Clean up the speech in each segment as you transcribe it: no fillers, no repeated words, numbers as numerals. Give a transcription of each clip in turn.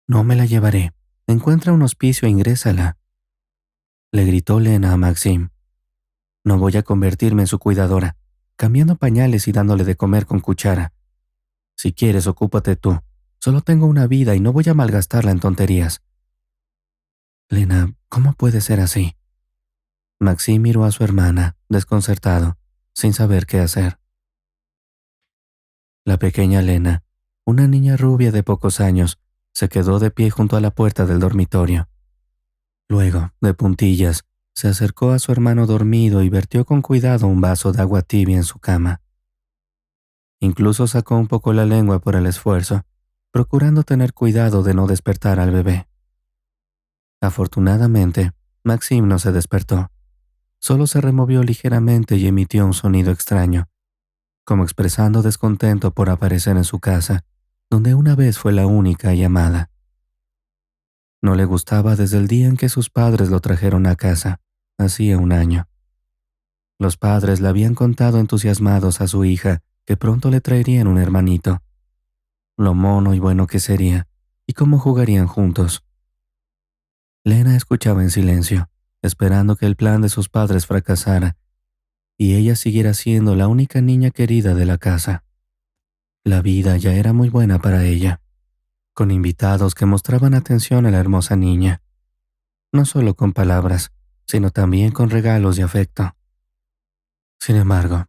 No me la llevaré. Encuentra un hospicio e ingrésala, le gritó Lena a Maxim. No voy a convertirme en su cuidadora, cambiando pañales y dándole de comer con cuchara. Si quieres, ocúpate tú. Solo tengo una vida y no voy a malgastarla en tonterías. Lena, ¿cómo puede ser así? Maxim miró a su hermana, desconcertado, sin saber qué hacer. La pequeña Lena, una niña rubia de pocos años, se quedó de pie junto a la puerta del dormitorio. Luego, de puntillas, se acercó a su hermano dormido y vertió con cuidado un vaso de agua tibia en su cama. Incluso sacó un poco la lengua por el esfuerzo, procurando tener cuidado de no despertar al bebé. Afortunadamente, Maxim no se despertó. Solo se removió ligeramente y emitió un sonido extraño, como expresando descontento por aparecer en su casa, donde una vez fue la única y amada. No le gustaba desde el día en que sus padres lo trajeron a casa, hacía un año. Los padres le habían contado entusiasmados a su hija que pronto le traerían un hermanito. Lo mono y bueno que sería, y cómo jugarían juntos. Lena escuchaba en silencio, esperando que el plan de sus padres fracasara, y ella siguiera siendo la única niña querida de la casa. La vida ya era muy buena para ella, con invitados que mostraban atención a la hermosa niña, no solo con palabras, sino también con regalos y afecto. Sin embargo,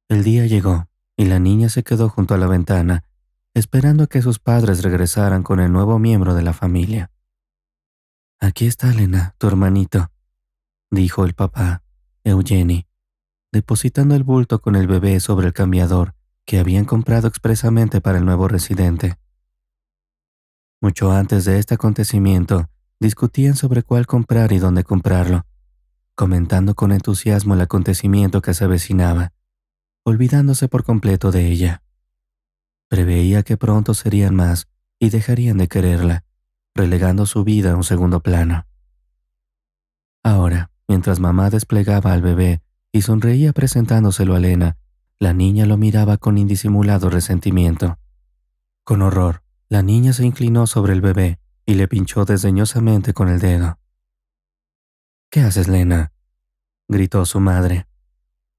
el día llegó y la niña se quedó junto a la ventana, esperando a que sus padres regresaran con el nuevo miembro de la familia. «Aquí está Lena, tu hermanito», dijo el papá, Eugenie, depositando el bulto con el bebé sobre el cambiador que habían comprado expresamente para el nuevo residente. Mucho antes de este acontecimiento, discutían sobre cuál comprar y dónde comprarlo, comentando con entusiasmo el acontecimiento que se avecinaba, olvidándose por completo de ella. Preveía que pronto serían más y dejarían de quererla, relegando su vida a un segundo plano. Ahora, mientras mamá desplegaba al bebé y sonreía presentándoselo a Lena, la niña lo miraba con indisimulado resentimiento. Con horror, la niña se inclinó sobre el bebé y le pinchó desdeñosamente con el dedo. «¿Qué haces, Lena?», gritó su madre.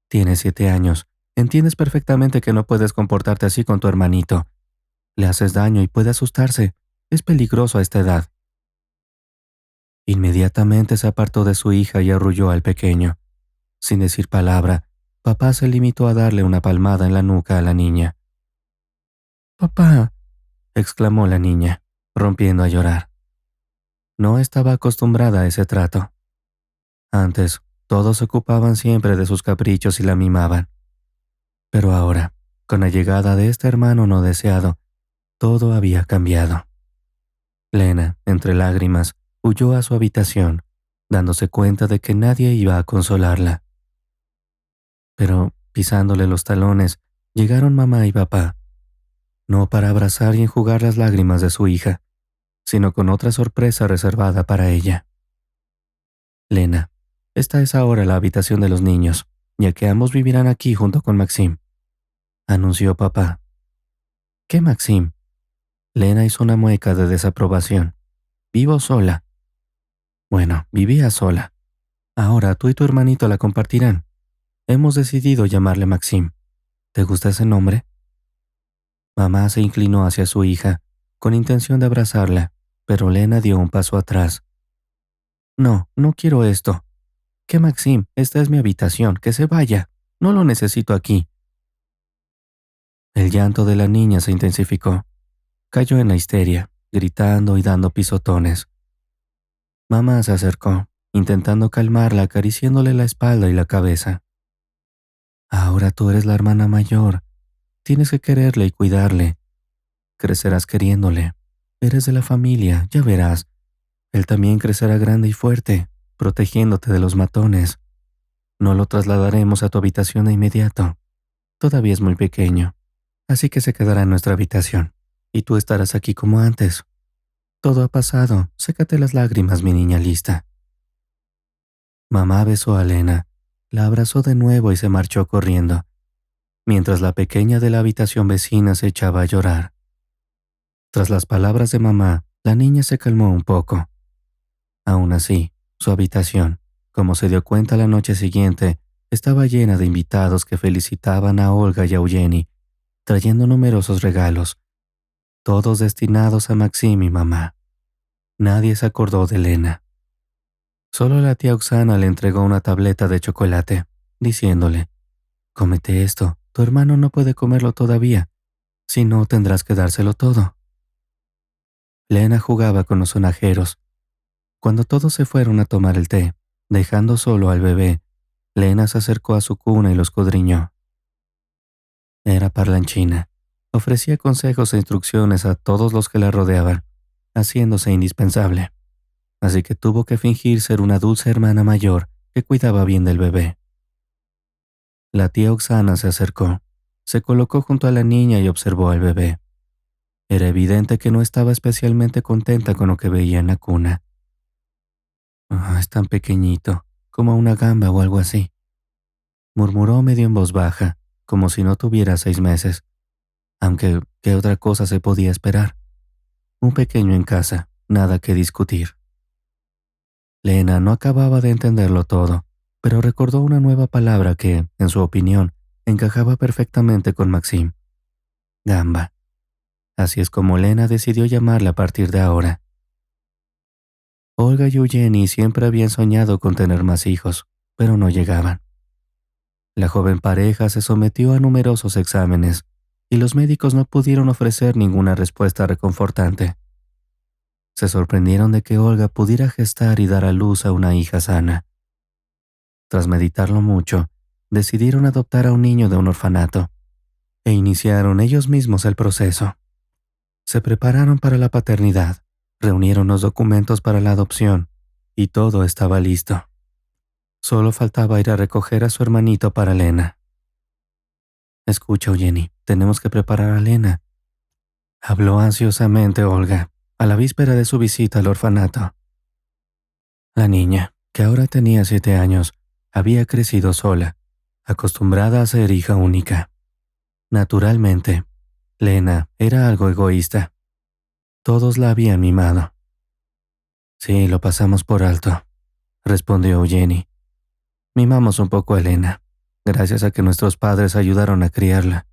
«Tienes 7 años. Entiendes perfectamente que no puedes comportarte así con tu hermanito. Le haces daño y puede asustarse. Es peligroso a esta edad». Inmediatamente se apartó de su hija y arrulló al pequeño. Sin decir palabra, papá se limitó a darle una palmada en la nuca a la niña. «Papá», exclamó la niña, rompiendo a llorar. No estaba acostumbrada a ese trato. Antes, todos se ocupaban siempre de sus caprichos y la mimaban. Pero ahora, con la llegada de este hermano no deseado, todo había cambiado. Lena, entre lágrimas, huyó a su habitación, dándose cuenta de que nadie iba a consolarla. Pero, pisándole los talones, llegaron mamá y papá, no para abrazar y enjugar las lágrimas de su hija, sino con otra sorpresa reservada para ella. «Lena, esta es ahora la habitación de los niños, ya que ambos vivirán aquí junto con Maxim», anunció papá. «¿Qué Maxim?». Lena hizo una mueca de desaprobación. «Vivo sola». «Bueno, vivía sola. Ahora tú y tu hermanito la compartirán. Hemos decidido llamarle Maxim. ¿Te gusta ese nombre?». Mamá se inclinó hacia su hija, con intención de abrazarla, pero Lena dio un paso atrás. «No, no quiero esto. ¿Qué Maxim? Esta es mi habitación, que se vaya. No lo necesito aquí». El llanto de la niña se intensificó. Cayó en la histeria, gritando y dando pisotones. Mamá se acercó, intentando calmarla, acariciándole la espalda y la cabeza. «Ahora tú eres la hermana mayor. Tienes que quererle y cuidarle. Crecerás queriéndole. Eres de la familia, ya verás. Él también crecerá grande y fuerte, protegiéndote de los matones. No lo trasladaremos a tu habitación de inmediato. Todavía es muy pequeño, así que se quedará en nuestra habitación. Y tú estarás aquí como antes. Todo ha pasado, sécate las lágrimas, mi niña lista». Mamá besó a Lena, la abrazó de nuevo y se marchó corriendo, mientras la pequeña de la habitación vecina se echaba a llorar. Tras las palabras de mamá, La niña se calmó un poco. Aún así, su habitación, como se dio cuenta la noche siguiente, estaba llena de invitados que felicitaban a Olga y a Eugenie, trayendo numerosos regalos, todos destinados a Maxim y mamá. Nadie se acordó de Elena. Solo la tía Oksana le entregó una tableta de chocolate, diciéndole: «Cómete esto, tu hermano no puede comerlo todavía, si no tendrás que dárselo todo». Lena jugaba con los sonajeros. Cuando todos se fueron a tomar el té, dejando solo al bebé, Lena se acercó a su cuna y lo escudriñó. Era parlanchina. Ofrecía consejos e instrucciones a todos los que la rodeaban, haciéndose indispensable. Así que tuvo que fingir ser una dulce hermana mayor que cuidaba bien del bebé. La tía Oksana se acercó, se colocó junto a la niña y observó al bebé. Era evidente que no estaba especialmente contenta con lo que veía en la cuna. Es tan pequeñito, como una gamba o algo así», murmuró medio en voz baja, como si no tuviera 6 meses. Aunque, ¿qué otra cosa se podía esperar? Un pequeño en casa, nada que discutir. Lena no acababa de entenderlo todo, pero recordó una nueva palabra que, en su opinión, encajaba perfectamente con Maxim: gamba. Así es como Lena decidió llamarla a partir de ahora. Olga y Eugenie siempre habían soñado con tener más hijos, pero no llegaban. La joven pareja se sometió a numerosos exámenes y los médicos no pudieron ofrecer ninguna respuesta reconfortante. Se sorprendieron de que Olga pudiera gestar y dar a luz a una hija sana. Tras meditarlo mucho, decidieron adoptar a un niño de un orfanato e iniciaron ellos mismos el proceso. Se prepararon para la paternidad, reunieron los documentos para la adopción y todo estaba listo. Solo faltaba ir a recoger a su hermanito para Lena. «Escucha, Eugenie, tenemos que preparar a Lena», habló ansiosamente Olga, a la víspera de su visita al orfanato. La niña, que ahora tenía 7 años, había crecido sola, acostumbrada a ser hija única. Naturalmente, Lena era algo egoísta. Todos la habían mimado. «Sí, lo pasamos por alto», respondió Eugenie. «Mimamos un poco a Lena, gracias a que nuestros padres ayudaron a criarla.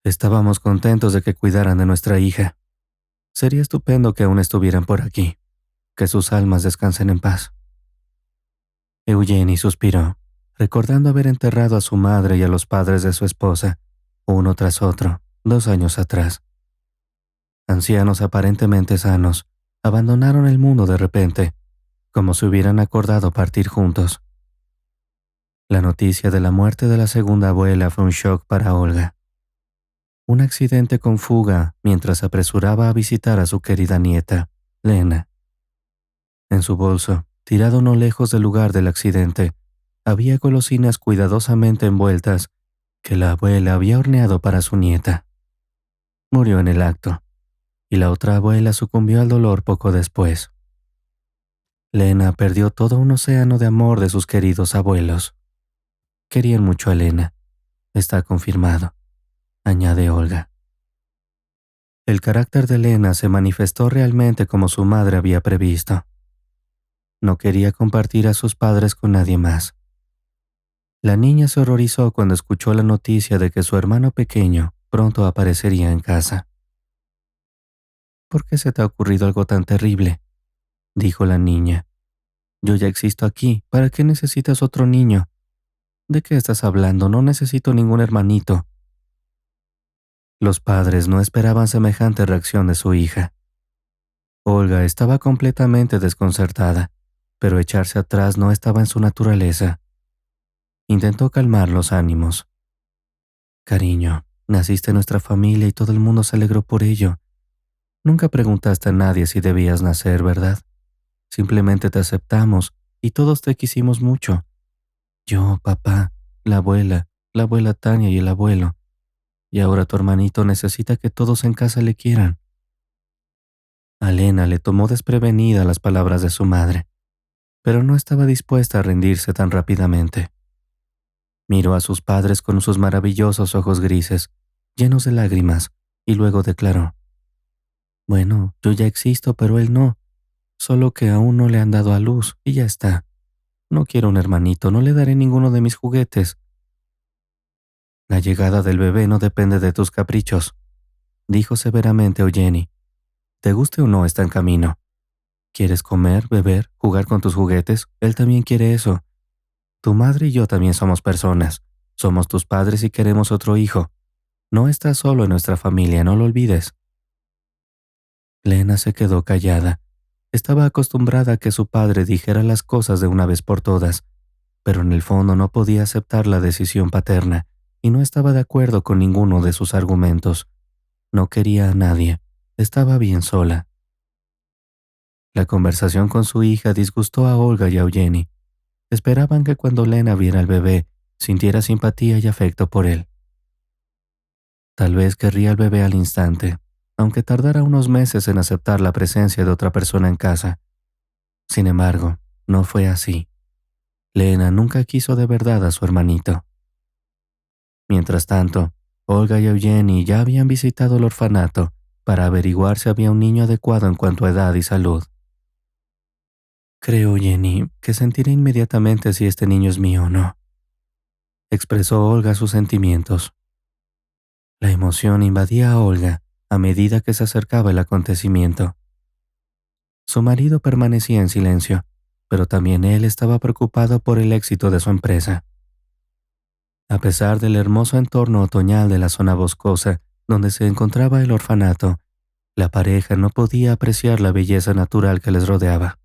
Estábamos contentos de que cuidaran de nuestra hija. Sería estupendo que aún estuvieran por aquí, que sus almas descansen en paz». Eugenie suspiró, recordando haber enterrado a su madre y a los padres de su esposa, uno tras otro, 2 años atrás. Ancianos aparentemente sanos, abandonaron el mundo de repente, como si hubieran acordado partir juntos. La noticia de la muerte de la segunda abuela fue un shock para Olga. Un accidente con fuga mientras se apresuraba a visitar a su querida nieta, Lena. En su bolso, tirado no lejos del lugar del accidente, había golosinas cuidadosamente envueltas que la abuela había horneado para su nieta. Murió en el acto, y la otra abuela sucumbió al dolor poco después. Lena perdió todo un océano de amor de sus queridos abuelos. Querían mucho a Lena, está confirmado, añade Olga. El carácter de Lena se manifestó realmente como su madre había previsto. No quería compartir a sus padres con nadie más. La niña se horrorizó cuando escuchó la noticia de que su hermano pequeño pronto aparecería en casa. «¿Por qué se te ha ocurrido algo tan terrible?», dijo la niña. «Yo ya existo aquí, ¿para qué necesitas otro niño? ¿De qué estás hablando? No necesito ningún hermanito». Los padres no esperaban semejante reacción de su hija. Olga estaba completamente desconcertada, pero echarse atrás no estaba en su naturaleza. Intentó calmar los ánimos. «Cariño, naciste en nuestra familia y todo el mundo se alegró por ello. Nunca preguntaste a nadie si debías nacer, ¿verdad? Simplemente te aceptamos y todos te quisimos mucho. Yo, papá, la abuela Tania y el abuelo. Y ahora tu hermanito necesita que todos en casa le quieran». A Lena le tomó desprevenida las palabras de su madre, pero no estaba dispuesta a rendirse tan rápidamente. Miró a sus padres con sus maravillosos ojos grises, llenos de lágrimas, y luego declaró: Bueno, yo ya existo, pero él no. Solo que aún no le han dado a luz y ya está. No quiero un hermanito, no le daré ninguno de mis juguetes. La llegada del bebé no depende de tus caprichos, dijo severamente Eugenie. Te guste o no, está en camino. ¿Quieres comer, beber, jugar con tus juguetes? Él también quiere eso. Tu madre y yo también somos personas. Somos tus padres y queremos otro hijo. No estás solo en nuestra familia, no lo olvides. Lena se quedó callada. Estaba acostumbrada a que su padre dijera las cosas de una vez por todas, pero en el fondo no podía aceptar la decisión paterna y no estaba de acuerdo con ninguno de sus argumentos. No quería a nadie. Estaba bien sola. La conversación con su hija disgustó a Olga y a Eugenie. Esperaban que cuando Lena viera al bebé, sintiera simpatía y afecto por él. Tal vez querría al bebé al instante, aunque tardara unos meses en aceptar la presencia de otra persona en casa. Sin embargo, no fue así. Lena nunca quiso de verdad a su hermanito. Mientras tanto, Olga y Eugenie ya habían visitado el orfanato para averiguar si había un niño adecuado en cuanto a edad y salud. Creo, Jenny, que sentiré inmediatamente si este niño es mío o no, expresó Olga sus sentimientos. La emoción invadía a Olga a medida que se acercaba el acontecimiento. Su marido permanecía en silencio, pero también él estaba preocupado por el éxito de su empresa. A pesar del hermoso entorno otoñal de la zona boscosa donde se encontraba el orfanato, la pareja no podía apreciar la belleza natural que les rodeaba.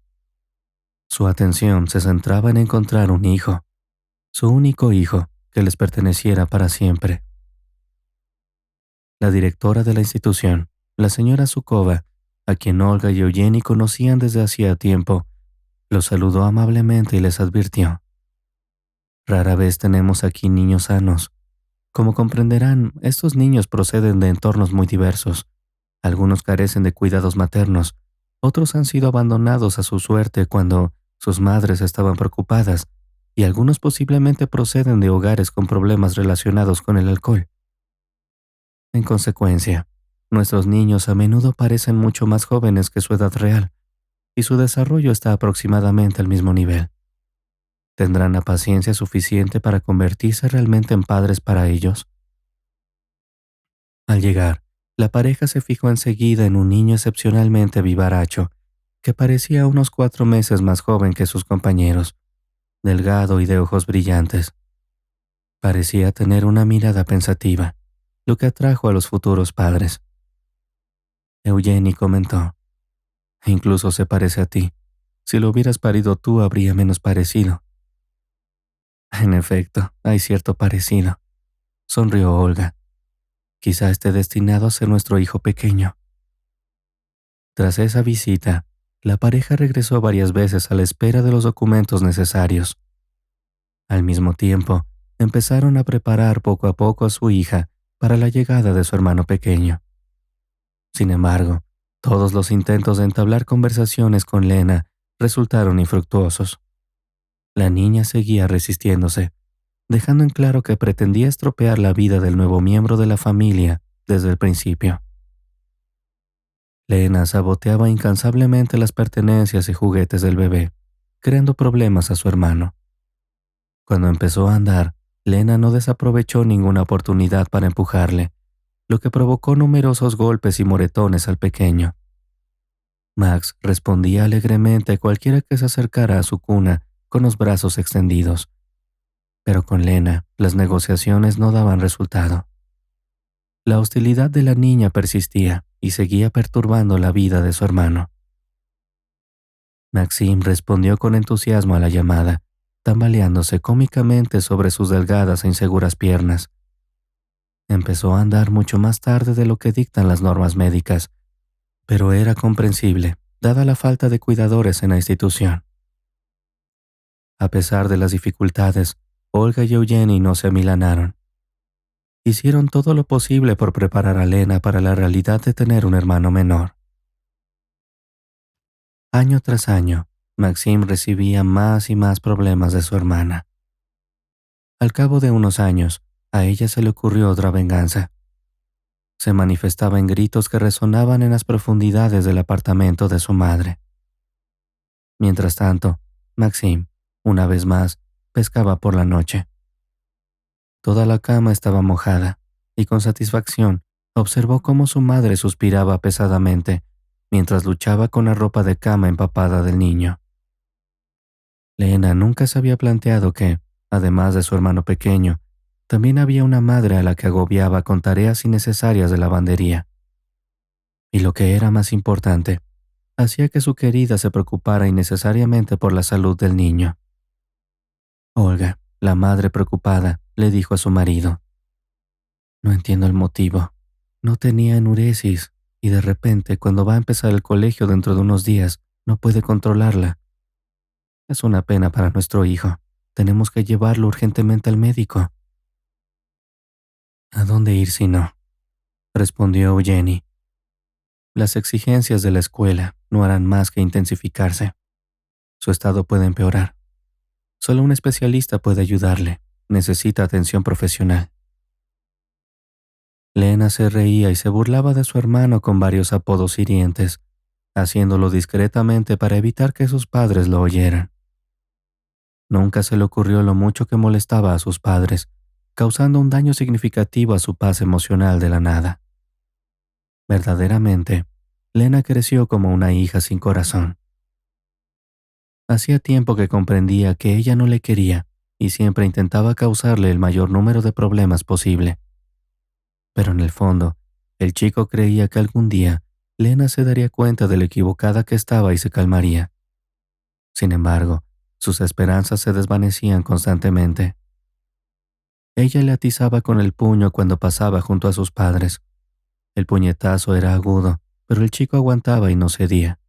Su atención se centraba en encontrar un hijo, su único hijo, que les perteneciera para siempre. La directora de la institución, la señora Zukova, a quien Olga y Eugenie conocían desde hacía tiempo, los saludó amablemente y les advirtió: Rara vez tenemos aquí niños sanos. Como comprenderán, estos niños proceden de entornos muy diversos. Algunos carecen de cuidados maternos, otros han sido abandonados a su suerte cuando sus madres estaban preocupadas, y algunos posiblemente proceden de hogares con problemas relacionados con el alcohol. En consecuencia, nuestros niños a menudo parecen mucho más jóvenes que su edad real, y su desarrollo está aproximadamente al mismo nivel. ¿Tendrán la paciencia suficiente para convertirse realmente en padres para ellos? Al llegar, la pareja se fijó enseguida en un niño excepcionalmente vivaracho, que parecía unos 4 meses más joven que sus compañeros, delgado y de ojos brillantes. Parecía tener una mirada pensativa, lo que atrajo a los futuros padres. Eugenie comentó: Incluso se parece a ti. Si lo hubieras parido tú, habría menos parecido. En efecto, hay cierto parecido, sonrió Olga. Quizá esté destinado a ser nuestro hijo pequeño. Tras esa visita, la pareja regresó varias veces a la espera de los documentos necesarios. Al mismo tiempo, empezaron a preparar poco a poco a su hija para la llegada de su hermano pequeño. Sin embargo, todos los intentos de entablar conversaciones con Lena resultaron infructuosos. La niña seguía resistiéndose, dejando en claro que pretendía estropear la vida del nuevo miembro de la familia desde el principio. Lena saboteaba incansablemente las pertenencias y juguetes del bebé, creando problemas a su hermano. Cuando empezó a andar, Lena no desaprovechó ninguna oportunidad para empujarle, lo que provocó numerosos golpes y moretones al pequeño. Max respondía alegremente a cualquiera que se acercara a su cuna con los brazos extendidos. Pero con Lena, las negociaciones no daban resultado. La hostilidad de la niña persistía y seguía perturbando la vida de su hermano. Maxime respondió con entusiasmo a la llamada, tambaleándose cómicamente sobre sus delgadas e inseguras piernas. Empezó a andar mucho más tarde de lo que dictan las normas médicas, pero era comprensible, dada la falta de cuidadores en la institución. A pesar de las dificultades, Olga y Eugenie no se amilanaron. Hicieron todo lo posible por preparar a Lena para la realidad de tener un hermano menor. Año tras año, Maxime recibía más y más problemas de su hermana. Al cabo de unos años, a ella se le ocurrió otra venganza. se manifestaba en gritos que resonaban en las profundidades del apartamento de su madre. Mientras tanto, Maxim, una vez más, pescaba por la noche. Toda la cama estaba mojada, y con satisfacción observó cómo su madre suspiraba pesadamente mientras luchaba con la ropa de cama empapada del niño. Lena nunca se había planteado que, además de su hermano pequeño, también había una madre a la que agobiaba con tareas innecesarias de lavandería. Y lo que era más importante, hacía que su querida se preocupara innecesariamente por la salud del niño. Olga, la madre preocupada, le dijo a su marido: «No entiendo el motivo. No tenía enuresis y de repente, cuando va a empezar el colegio dentro de unos días, no puede controlarla. Es una pena para nuestro hijo. Tenemos que llevarlo urgentemente al médico». «¿A dónde ir si no?», respondió Eugenie. «Las exigencias de la escuela no harán más que intensificarse. Su estado puede empeorar. Solo un especialista puede ayudarle. Necesita atención profesional». Lena se reía y se burlaba de su hermano con varios apodos hirientes, haciéndolo discretamente para evitar que sus padres lo oyeran. Nunca se le ocurrió lo mucho que molestaba a sus padres, causando un daño significativo a su paz emocional de la nada. Verdaderamente, Lena creció como una hija sin corazón. Hacía tiempo que comprendía que ella no le quería y siempre intentaba causarle el mayor número de problemas posible. Pero en el fondo, el chico creía que algún día Lena se daría cuenta de lo equivocada que estaba y se calmaría. Sin embargo, sus esperanzas se desvanecían constantemente. Ella le atizaba con el puño cuando pasaba junto a sus padres. El puñetazo era agudo, pero el chico aguantaba y no cedía.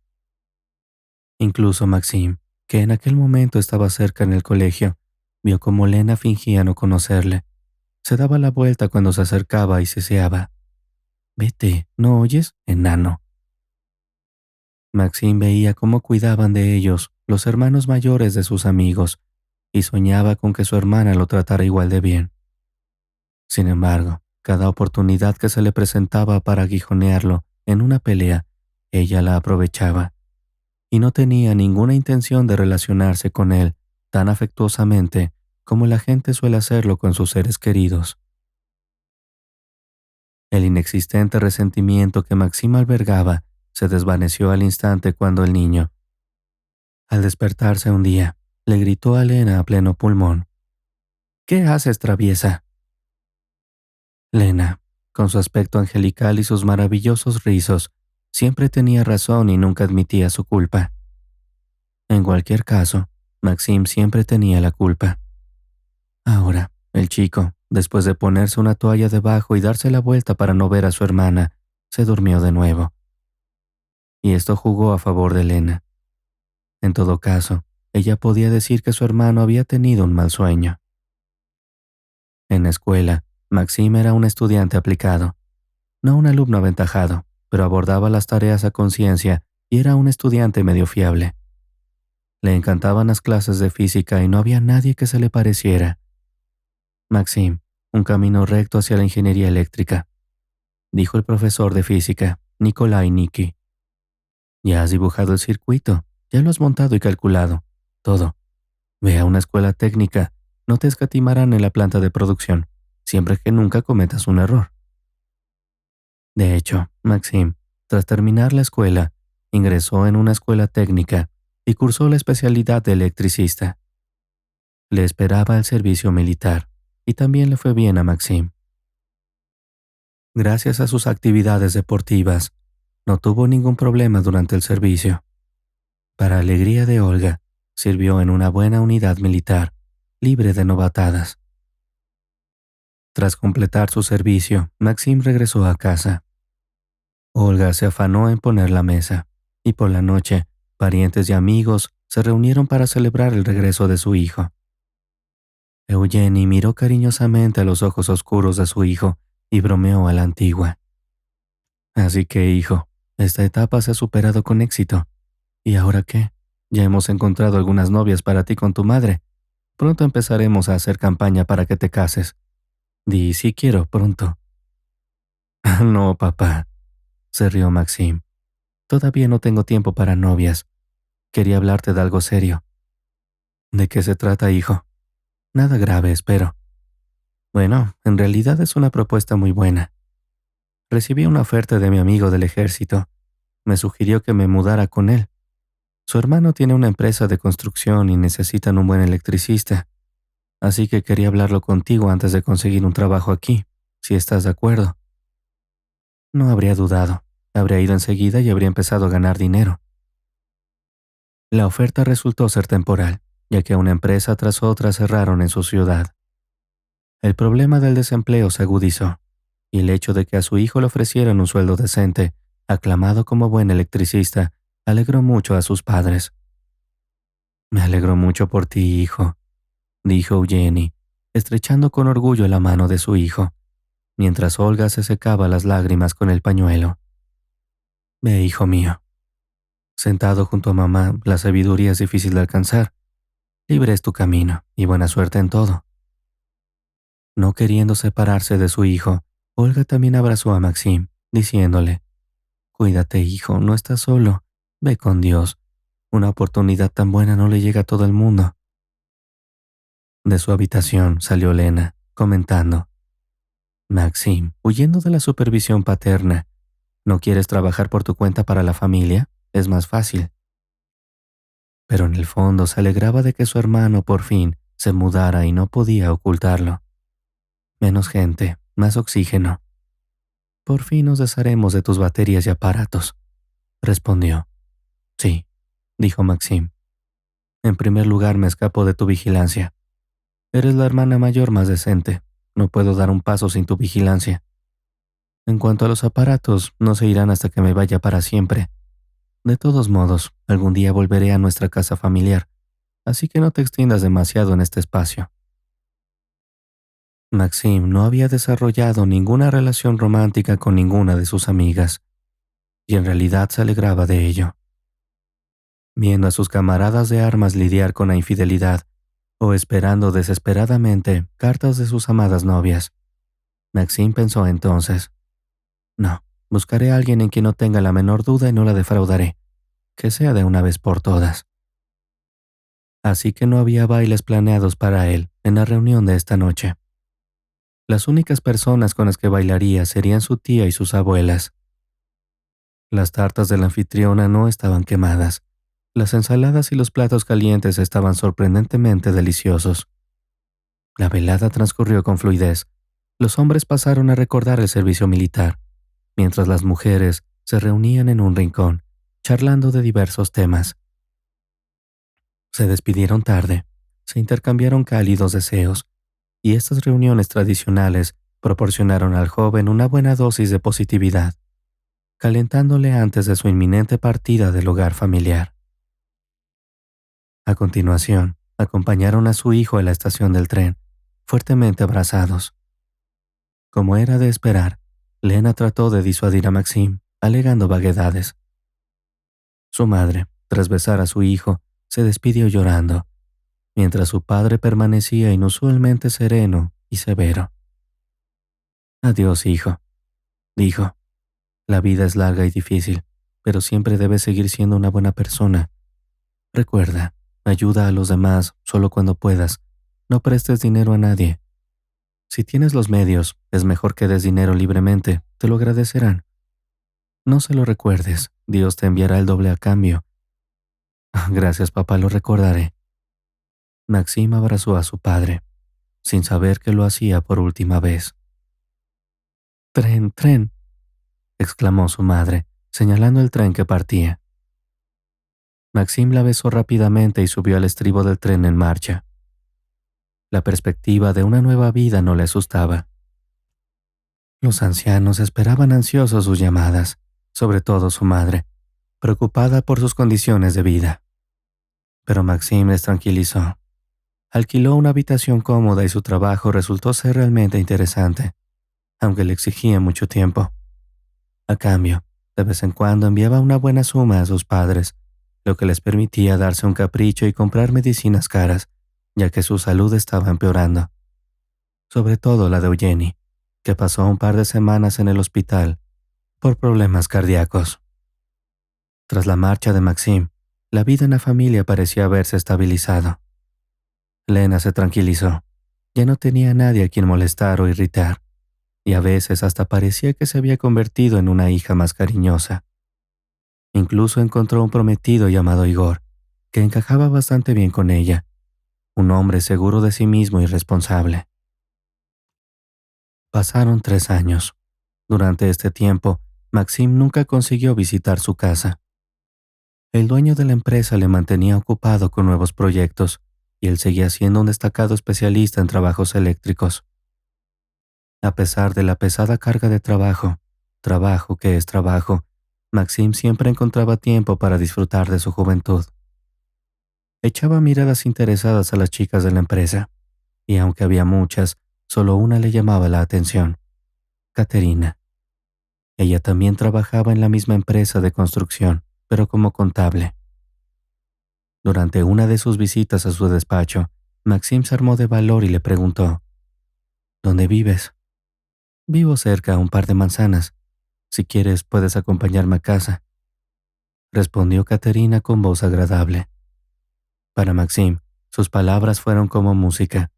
Incluso Maxim, que en aquel momento estaba cerca en el colegio, vio cómo Lena fingía no conocerle. Se daba la vuelta cuando se acercaba y ceseaba: «Vete, ¿no oyes, enano?». Maxim veía cómo cuidaban de ellos los hermanos mayores de sus amigos y soñaba con que su hermana lo tratara igual de bien. Sin embargo, cada oportunidad que se le presentaba para aguijonearlo en una pelea, ella la aprovechaba, y no tenía ninguna intención de relacionarse con él tan afectuosamente como la gente suele hacerlo con sus seres queridos. El inexistente resentimiento que Maxim albergaba se desvaneció al instante cuando el niño, al despertarse un día, le gritó a Lena a pleno pulmón: «¿Qué haces, traviesa?». Lena, con su aspecto angelical y sus maravillosos rizos, siempre tenía razón y nunca admitía su culpa. En cualquier caso, Maxim siempre tenía la culpa. Ahora, el chico, después de ponerse una toalla debajo y darse la vuelta para no ver a su hermana, se durmió de nuevo. Y esto jugó a favor de Lena. En todo caso, ella podía decir que su hermano había tenido un mal sueño. En la escuela, Maxim era un estudiante aplicado, no un alumno aventajado, pero abordaba las tareas a conciencia y era un estudiante medio fiable. Le encantaban las clases de física y no había nadie que se le pareciera. «Maxim, un camino recto hacia la ingeniería eléctrica», dijo el profesor de física, Nikolai Niki. «Ya has dibujado el circuito, ya lo has montado y calculado. Todo. Ve a una escuela técnica, no te escatimarán en la planta de producción, siempre que nunca cometas un error». De hecho, Maxim, tras terminar la escuela, ingresó en una escuela técnica y cursó la especialidad de electricista. Le esperaba el servicio militar, y también le fue bien a Maxim. Gracias a sus actividades deportivas, no tuvo ningún problema durante el servicio. Para alegría de Olga, sirvió en una buena unidad militar, libre de novatadas. Tras completar su servicio, Maxim regresó a casa. Olga se afanó en poner la mesa, y por la noche, parientes y amigos se reunieron para celebrar el regreso de su hijo. Eugenie miró cariñosamente a los ojos oscuros de su hijo y bromeó a la antigua: «Así que, hijo, esta etapa se ha superado con éxito. ¿Y ahora qué? Ya hemos encontrado algunas novias para ti con tu madre. Pronto empezaremos a hacer campaña para que te cases. Di sí quiero pronto». No, papá, se rió Maxim. Todavía no tengo tiempo para novias. Quería hablarte de algo serio. ¿De qué se trata, hijo? Nada grave, espero. Bueno, en realidad es una propuesta muy buena. Recibí una oferta de mi amigo del ejército. Me sugirió que me mudara con él. Su hermano tiene una empresa de construcción y necesitan un buen electricista. Así que quería hablarlo contigo antes de conseguir un trabajo aquí, si estás de acuerdo. No habría dudado. Habría ido enseguida y habría empezado a ganar dinero. La oferta resultó ser temporal, ya que una empresa tras otra cerraron en su ciudad. El problema del desempleo se agudizó, y el hecho de que a su hijo le ofrecieran un sueldo decente, aclamado como buen electricista, alegró mucho a sus padres. Me alegro mucho por ti, hijo, dijo Eugenie, estrechando con orgullo la mano de su hijo, mientras Olga se secaba las lágrimas con el pañuelo. Ve, hijo mío. Sentado junto a mamá, la sabiduría es difícil de alcanzar. Libre es tu camino, y buena suerte en todo. No queriendo separarse de su hijo, Olga también abrazó a Maxim, diciéndole, «Cuídate, hijo, no estás solo. Ve con Dios. Una oportunidad tan buena no le llega a todo el mundo». De su habitación salió Lena, comentando, «Maxim, huyendo de la supervisión paterna, ¿no quieres trabajar por tu cuenta para la familia? Es más fácil». Pero en el fondo se alegraba de que su hermano por fin se mudara y no podía ocultarlo. Menos gente, más oxígeno. «Por fin nos desharemos de tus baterías y aparatos», respondió. «Sí», dijo Maxim. «En primer lugar me escapo de tu vigilancia. Eres la hermana mayor más decente. No puedo dar un paso sin tu vigilancia. En cuanto a los aparatos, no se irán hasta que me vaya para siempre. De todos modos, algún día volveré a nuestra casa familiar, así que no te extiendas demasiado en este espacio». Maxim no había desarrollado ninguna relación romántica con ninguna de sus amigas, y en realidad se alegraba de ello. Viendo a sus camaradas de armas lidiar con la infidelidad o esperando desesperadamente cartas de sus amadas novias, Maxim pensó entonces, «No, buscaré a alguien en quien no tenga la menor duda y no la defraudaré, que sea de una vez por todas». Así que no había bailes planeados para él en la reunión de esta noche. Las únicas personas con las que bailaría serían su tía y sus abuelas. Las tartas de la anfitriona no estaban quemadas. Las ensaladas y los platos calientes estaban sorprendentemente deliciosos. La velada transcurrió con fluidez. Los hombres pasaron a recordar el servicio militar, mientras las mujeres se reunían en un rincón, charlando de diversos temas. Se despidieron tarde, se intercambiaron cálidos deseos, y estas reuniones tradicionales proporcionaron al joven una buena dosis de positividad, calentándole antes de su inminente partida del hogar familiar. A continuación, acompañaron a su hijo a la estación del tren, fuertemente abrazados. Como era de esperar, Lena trató de disuadir a Maxim, alegando vaguedades. Su madre, tras besar a su hijo, se despidió llorando, mientras su padre permanecía inusualmente sereno y severo. «Adiós, hijo», dijo. «La vida es larga y difícil, pero siempre debes seguir siendo una buena persona. Recuerda, ayuda a los demás solo cuando puedas. No prestes dinero a nadie. Si tienes los medios, es mejor que des dinero libremente, te lo agradecerán. No se lo recuerdes, Dios te enviará el doble a cambio». «Gracias, papá, lo recordaré». Maxim abrazó a su padre, sin saber que lo hacía por última vez. «Tren, tren», exclamó su madre, señalando el tren que partía. Maxim la besó rápidamente y subió al estribo del tren en marcha. La perspectiva de una nueva vida no le asustaba. Los ancianos esperaban ansiosos sus llamadas, sobre todo su madre, preocupada por sus condiciones de vida. Pero Maxim les tranquilizó. Alquiló una habitación cómoda y su trabajo resultó ser realmente interesante, aunque le exigía mucho tiempo. A cambio, de vez en cuando enviaba una buena suma a sus padres, lo que les permitía darse un capricho y comprar medicinas caras, ya que su salud estaba empeorando. Sobre todo la de Eugenie, que pasó un par de semanas en el hospital por problemas cardíacos. Tras la marcha de Maxim, la vida en la familia parecía haberse estabilizado. Lena se tranquilizó. Ya no tenía a nadie a quien molestar o irritar, y a veces hasta parecía que se había convertido en una hija más cariñosa. Incluso encontró un prometido llamado Igor, que encajaba bastante bien con ella, un hombre seguro de sí mismo y responsable. Pasaron 3 años. Durante este tiempo, Maxim nunca consiguió visitar su casa. El dueño de la empresa le mantenía ocupado con nuevos proyectos, y él seguía siendo un destacado especialista en trabajos eléctricos. A pesar de la pesada carga de trabajo que es trabajo, Maxim siempre encontraba tiempo para disfrutar de su juventud. Echaba miradas interesadas a las chicas de la empresa, y aunque había muchas, solo una le llamaba la atención: Caterina. Ella también trabajaba en la misma empresa de construcción, pero como contable. Durante una de sus visitas a su despacho, Maxim se armó de valor y le preguntó: ¿Dónde vives? Vivo cerca, a un par de manzanas. Si quieres, puedes acompañarme a casa, respondió Caterina con voz agradable. Para Maxim, sus palabras fueron como música,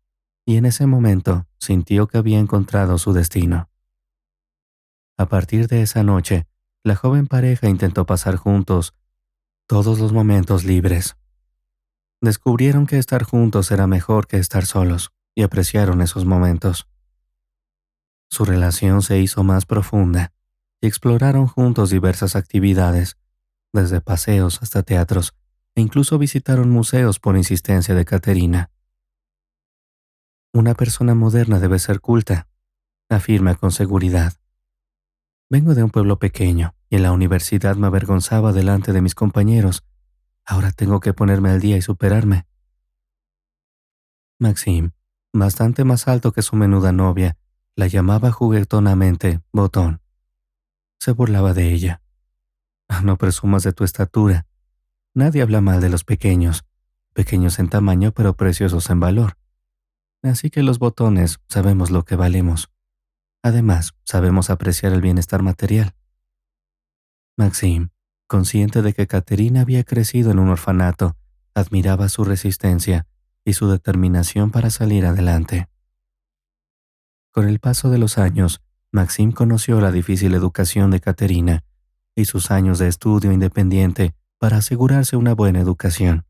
y en ese momento sintió que había encontrado su destino. A partir de esa noche, la joven pareja intentó pasar juntos todos los momentos libres. Descubrieron que estar juntos era mejor que estar solos, y apreciaron esos momentos. Su relación se hizo más profunda, y exploraron juntos diversas actividades, desde paseos hasta teatros, e incluso visitaron museos por insistencia de Caterina. Una persona moderna debe ser culta, afirma con seguridad. Vengo de un pueblo pequeño, y en la universidad me avergonzaba delante de mis compañeros. Ahora tengo que ponerme al día y superarme. Maxim, bastante más alto que su menuda novia, la llamaba juguetonamente Botón. Se burlaba de ella. No presumas de tu estatura. Nadie habla mal de los pequeños, pequeños en tamaño pero preciosos en valor. Así que los botones sabemos lo que valemos. Además, sabemos apreciar el bienestar material. Maxim, consciente de que Caterina había crecido en un orfanato, admiraba su resistencia y su determinación para salir adelante. Con el paso de los años, Maxim conoció la difícil educación de Caterina y sus años de estudio independiente para asegurarse una buena educación.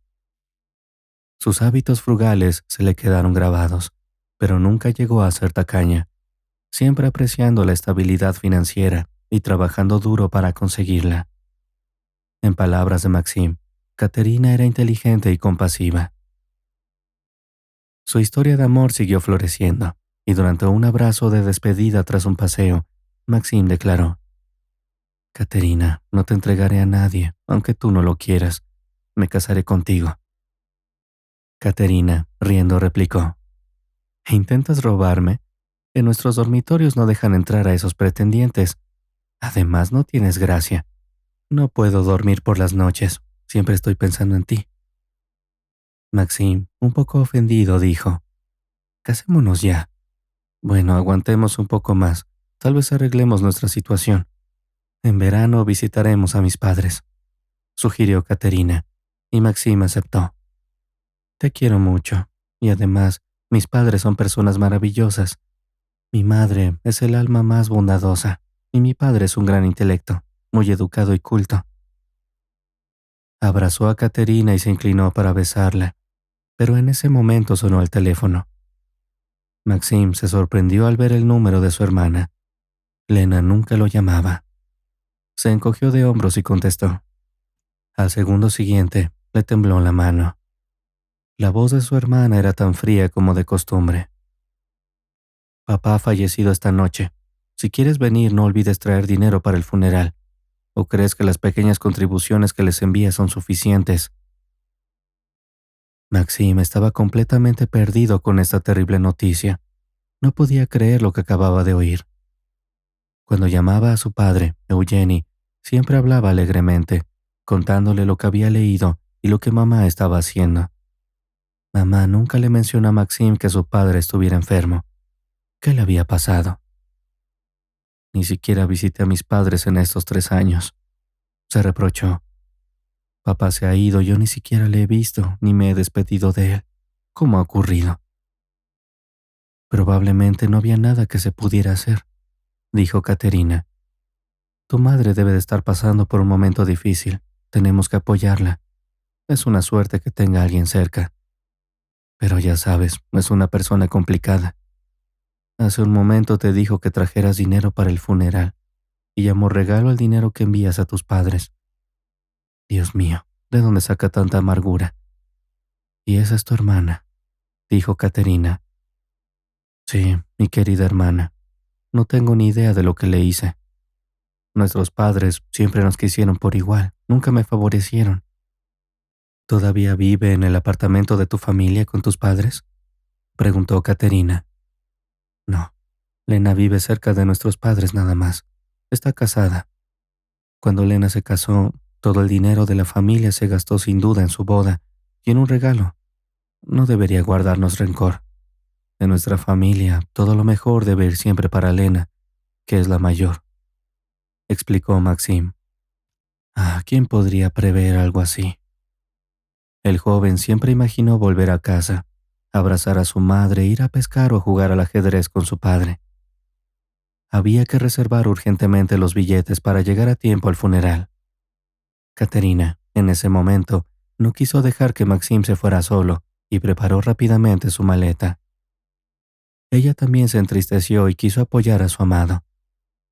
Sus hábitos frugales se le quedaron grabados, pero nunca llegó a ser tacaña, siempre apreciando la estabilidad financiera y trabajando duro para conseguirla. En palabras de Maxim, Caterina era inteligente y compasiva. Su historia de amor siguió floreciendo, y durante un abrazo de despedida tras un paseo, Maxim declaró: Caterina, no te entregaré a nadie, aunque tú no lo quieras. Me casaré contigo. Caterina, riendo, replicó: ¿Intentas robarme? En nuestros dormitorios no dejan entrar a esos pretendientes. Además, no tienes gracia. No puedo dormir por las noches. Siempre estoy pensando en ti. Maxim, un poco ofendido, dijo: Casémonos ya. Bueno, aguantemos un poco más. Tal vez arreglemos nuestra situación. En verano visitaremos a mis padres, sugirió Caterina, y Maxim aceptó. Te quiero mucho, y además, mis padres son personas maravillosas. Mi madre es el alma más bondadosa, y mi padre es un gran intelecto, muy educado y culto. Abrazó a Caterina y se inclinó para besarla, pero en ese momento sonó el teléfono. Maxim se sorprendió al ver el número de su hermana. Lena nunca lo llamaba. Se encogió de hombros y contestó. Al segundo siguiente, le tembló la mano. La voz de su hermana era tan fría como de costumbre. Papá ha fallecido esta noche. Si quieres venir, no olvides traer dinero para el funeral. ¿O crees que las pequeñas contribuciones que les envías son suficientes? Maxim estaba completamente perdido con esta terrible noticia. No podía creer lo que acababa de oír. Cuando llamaba a su padre, Eugeni, siempre hablaba alegremente, contándole lo que había leído y lo que mamá estaba haciendo. Mamá nunca le mencionó a Maxim que su padre estuviera enfermo. ¿Qué le había pasado? Ni siquiera visité a mis padres en estos 3 años. Se reprochó. Papá se ha ido, yo ni siquiera le he visto, ni me he despedido de él. ¿Cómo ha ocurrido? Probablemente no había nada que se pudiera hacer, dijo Caterina. Tu madre debe de estar pasando por un momento difícil. Tenemos que apoyarla. Es una suerte que tenga a alguien cerca. Pero ya sabes, es una persona complicada. Hace un momento te dijo que trajeras dinero para el funeral y llamó regalo al dinero que envías a tus padres. Dios mío, ¿de dónde saca tanta amargura? Y esa es tu hermana, dijo Caterina. Sí, mi querida hermana. No tengo ni idea de lo que le hice. Nuestros padres siempre nos quisieron por igual, nunca me favorecieron. ¿Todavía vive en el apartamento de tu familia con tus padres? Preguntó Caterina. No, Lena vive cerca de nuestros padres nada más. Está casada. Cuando Lena se casó, todo el dinero de la familia se gastó sin duda en su boda y en un regalo. No debería guardarnos rencor. En nuestra familia, todo lo mejor debe ir siempre para Lena, que es la mayor, explicó Maxim. ¿Quién podría prever algo así? El joven siempre imaginó volver a casa, abrazar a su madre, ir a pescar o jugar al ajedrez con su padre. Había que reservar urgentemente los billetes para llegar a tiempo al funeral. Caterina, en ese momento, no quiso dejar que Maxim se fuera solo y preparó rápidamente su maleta. Ella también se entristeció y quiso apoyar a su amado.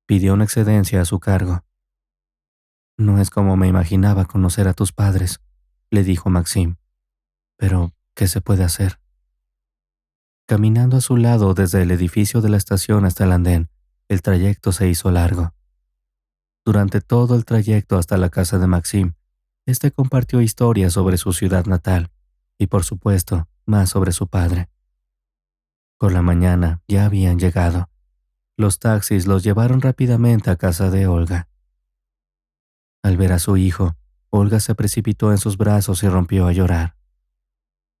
Pidió una excedencia a su cargo. No es como me imaginaba conocer a tus padres, le dijo Maxim. Pero, ¿qué se puede hacer? Caminando a su lado desde el edificio de la estación hasta el andén, el trayecto se hizo largo. Durante todo el trayecto hasta la casa de Maxim, este compartió historias sobre su ciudad natal y, por supuesto, más sobre su padre. Por la mañana ya habían llegado. Los taxis los llevaron rápidamente a casa de Olga. Al ver a su hijo, Olga se precipitó en sus brazos y rompió a llorar.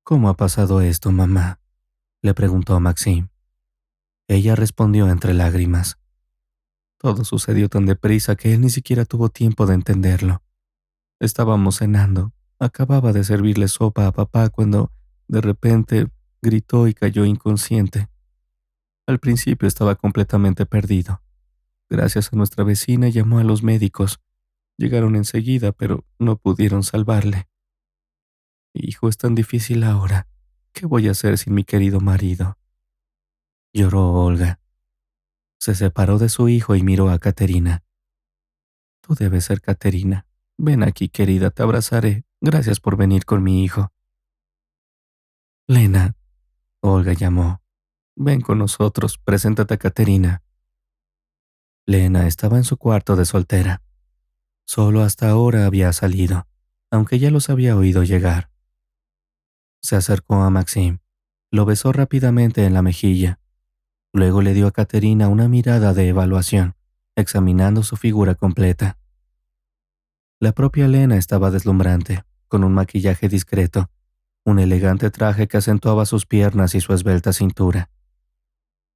¿Cómo ha pasado esto, mamá?, le preguntó Maxim. Ella respondió entre lágrimas. Todo sucedió tan deprisa que él ni siquiera tuvo tiempo de entenderlo. Estábamos cenando. Acababa de servirle sopa a papá cuando, de repente, gritó y cayó inconsciente. Al principio estaba completamente perdido. Gracias a nuestra vecina llamó a los médicos. Llegaron enseguida, pero no pudieron salvarle. Hijo, es tan difícil ahora. ¿Qué voy a hacer sin mi querido marido? Lloró Olga. Se separó de su hijo y miró a Caterina. Tú debes ser Caterina. Ven aquí, querida, te abrazaré. Gracias por venir con mi hijo. Lena, Olga llamó. Ven con nosotros, preséntate a Caterina. Lena estaba en su cuarto de soltera. Solo hasta ahora había salido, aunque ya los había oído llegar. Se acercó a Maxim, lo besó rápidamente en la mejilla. Luego le dio a Caterina una mirada de evaluación, examinando su figura completa. La propia Lena estaba deslumbrante, con un maquillaje discreto, un elegante traje que acentuaba sus piernas y su esbelta cintura.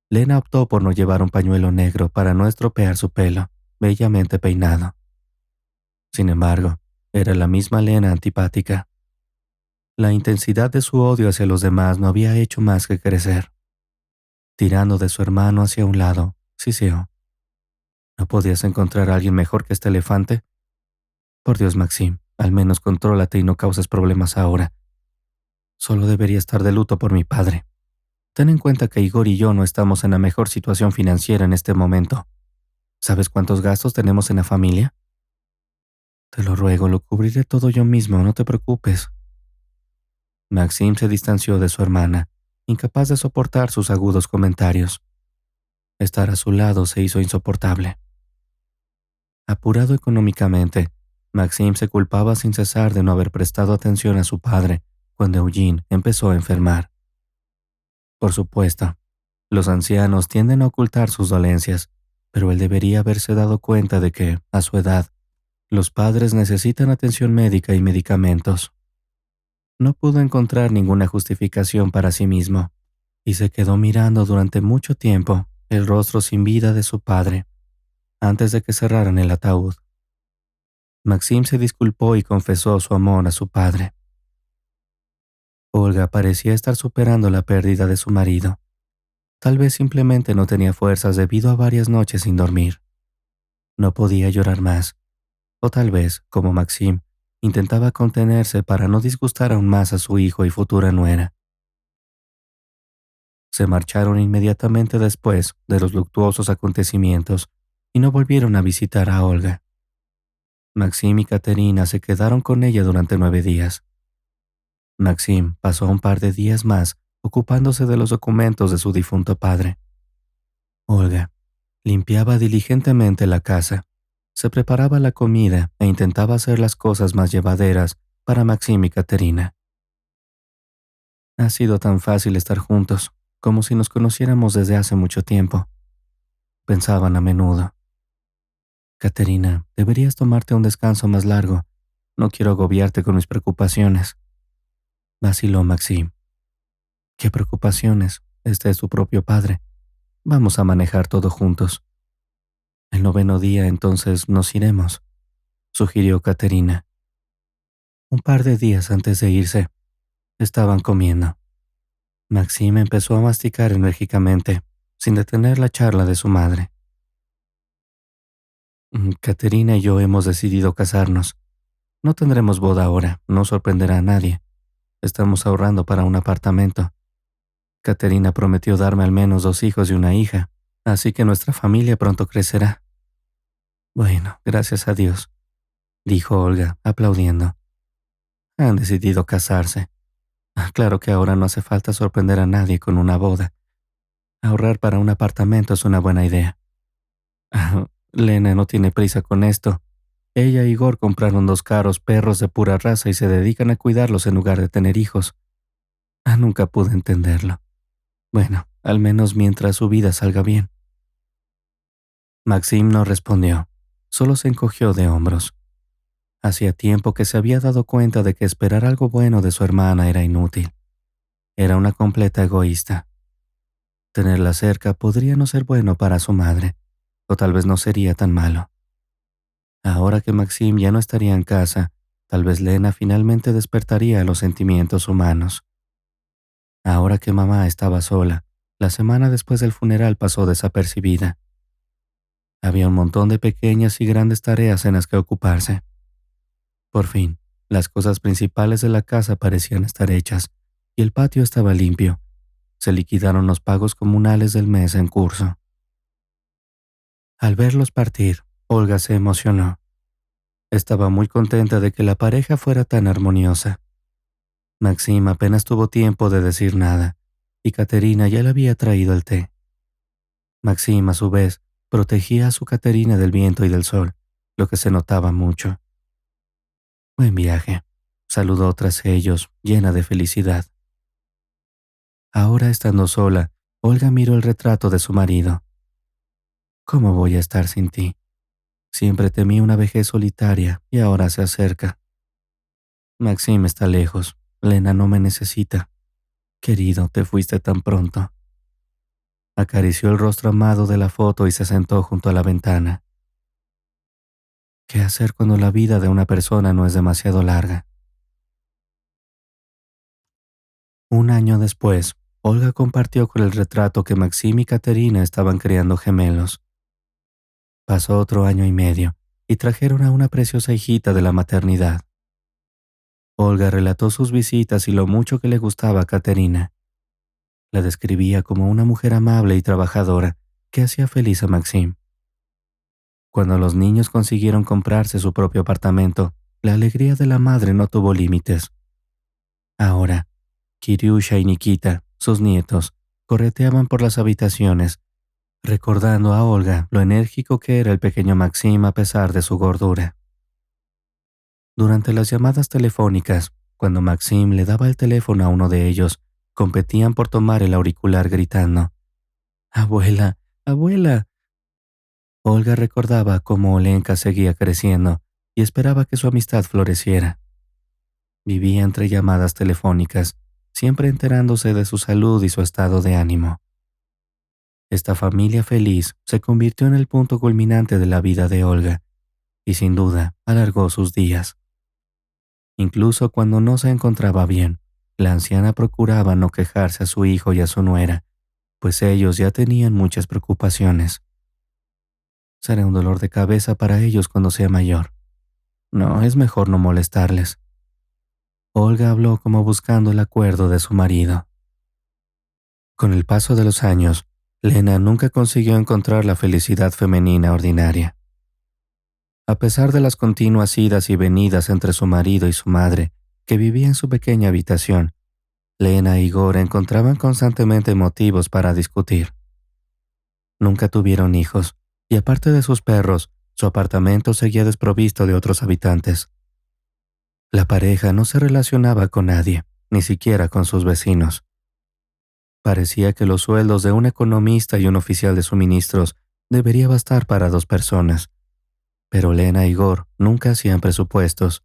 Lena optó por no llevar un pañuelo negro para no estropear su pelo, bellamente peinado. Sin embargo, era la misma Lena antipática. La intensidad de su odio hacia los demás no había hecho más que crecer. Tirando de su hermano hacia un lado, siseó. ¿No podías encontrar a alguien mejor que este elefante? Por Dios, Maxim, al menos contrólate y no causes problemas ahora. Solo debería estar de luto por mi padre. Ten en cuenta que Igor y yo no estamos en la mejor situación financiera en este momento. ¿Sabes cuántos gastos tenemos en la familia? Te lo ruego, lo cubriré todo yo mismo, no te preocupes. Maxim se distanció de su hermana, incapaz de soportar sus agudos comentarios. Estar a su lado se hizo insoportable. Apurado económicamente, Maxim se culpaba sin cesar de no haber prestado atención a su padre cuando Eugene empezó a enfermar. Por supuesto, los ancianos tienden a ocultar sus dolencias, pero él debería haberse dado cuenta de que, a su edad, los padres necesitan atención médica y medicamentos. No pudo encontrar ninguna justificación para sí mismo, y se quedó mirando durante mucho tiempo el rostro sin vida de su padre. antes de que cerraran el ataúd. Maxim se disculpó y confesó su amor a su padre. Olga parecía estar superando la pérdida de su marido. Tal vez simplemente no tenía fuerzas debido a varias noches sin dormir. No podía llorar más. O tal vez, como Maxim, intentaba contenerse para no disgustar aún más a su hijo y futura nuera. Se marcharon inmediatamente después de los luctuosos acontecimientos y no volvieron a visitar a Olga. Maxim y Caterina se quedaron con ella durante 9 días. Maxim pasó un par de días más ocupándose de los documentos de su difunto padre. Olga limpiaba diligentemente la casa, se preparaba la comida e intentaba hacer las cosas más llevaderas para Maxim y Caterina. Ha sido tan fácil estar juntos, como si nos conociéramos desde hace mucho tiempo, pensaban a menudo. Caterina, deberías tomarte un descanso más largo. No quiero agobiarte con mis preocupaciones. Vaciló Maxim. ¿Qué preocupaciones? Este es tu propio padre. Vamos a manejar todo juntos. El 9º día entonces nos iremos, sugirió Caterina. Un par de días antes de irse, estaban comiendo. Maxim empezó a masticar enérgicamente, sin detener la charla de su madre. Caterina y yo hemos decidido casarnos. No tendremos boda ahora, no sorprenderá a nadie. Estamos ahorrando para un apartamento. Caterina prometió darme al menos 2 hijos y una hija, así que nuestra familia pronto crecerá. Bueno, gracias a Dios, dijo Olga, aplaudiendo. Han decidido casarse. Claro que ahora no hace falta sorprender a nadie con una boda. Ahorrar para un apartamento es una buena idea. Lena no tiene prisa con esto. Ella y Igor compraron 2 caros perros de pura raza y se dedican a cuidarlos en lugar de tener hijos. Nunca pude entenderlo. Bueno, al menos mientras su vida salga bien. Maxim no respondió, solo se encogió de hombros. Hacía tiempo que se había dado cuenta de que esperar algo bueno de su hermana era inútil. Era una completa egoísta. Tenerla cerca podría no ser bueno para su madre, o tal vez no sería tan malo. Ahora que Maxim ya no estaría en casa, tal vez Lena finalmente despertaría a los sentimientos humanos. Ahora que mamá estaba sola, la semana después del funeral pasó desapercibida. Había un montón de pequeñas y grandes tareas en las que ocuparse. Por fin, las cosas principales de la casa parecían estar hechas y el patio estaba limpio. Se liquidaron los pagos comunales del mes en curso. Al verlos partir, Olga se emocionó. Estaba muy contenta de que la pareja fuera tan armoniosa. Maxim apenas tuvo tiempo de decir nada, y Caterina ya le había traído el té. Maxim, a su vez, protegía a su Caterina del viento y del sol, lo que se notaba mucho. Buen viaje, saludó tras ellos, llena de felicidad. Ahora estando sola, Olga miró el retrato de su marido. ¿Cómo voy a estar sin ti? Siempre temí una vejez solitaria y ahora se acerca. Maxim está lejos, Lena no me necesita. Querido, te fuiste tan pronto. Acarició el rostro amado de la foto y se sentó junto a la ventana. ¿Qué hacer cuando la vida de una persona no es demasiado larga? Un año después, Olga compartió con el retrato que Maxim y Caterina estaban creando gemelos. Pasó otro año y medio y trajeron a una preciosa hijita de la maternidad. Olga relató sus visitas y lo mucho que le gustaba a Caterina. La describía como una mujer amable y trabajadora que hacía feliz a Maxim. Cuando los niños consiguieron comprarse su propio apartamento, la alegría de la madre no tuvo límites. Ahora, Kiriusha y Nikita, sus nietos, correteaban por las habitaciones, recordando a Olga lo enérgico que era el pequeño Maxim a pesar de su gordura. Durante las llamadas telefónicas, cuando Maxim le daba el teléfono a uno de ellos, competían por tomar el auricular gritando: «¡Abuela! ¡Abuela!». Olga recordaba cómo Olenka seguía creciendo y esperaba que su amistad floreciera. Vivía entre llamadas telefónicas, siempre enterándose de su salud y su estado de ánimo. Esta familia feliz se convirtió en el punto culminante de la vida de Olga y sin duda alargó sus días. Incluso cuando no se encontraba bien, la anciana procuraba no quejarse a su hijo y a su nuera, pues ellos ya tenían muchas preocupaciones. Será un dolor de cabeza para ellos cuando sea mayor. No, es mejor no molestarles. Olga habló como buscando el acuerdo de su marido. Con el paso de los años, Lena nunca consiguió encontrar la felicidad femenina ordinaria. A pesar de las continuas idas y venidas entre su marido y su madre, que vivía en su pequeña habitación, Lena y Igor encontraban constantemente motivos para discutir. Nunca tuvieron hijos, y aparte de sus perros, su apartamento seguía desprovisto de otros habitantes. La pareja no se relacionaba con nadie, ni siquiera con sus vecinos. Parecía que los sueldos de un economista y un oficial de suministros debería bastar para 2 personas, pero Lena y Igor nunca hacían presupuestos,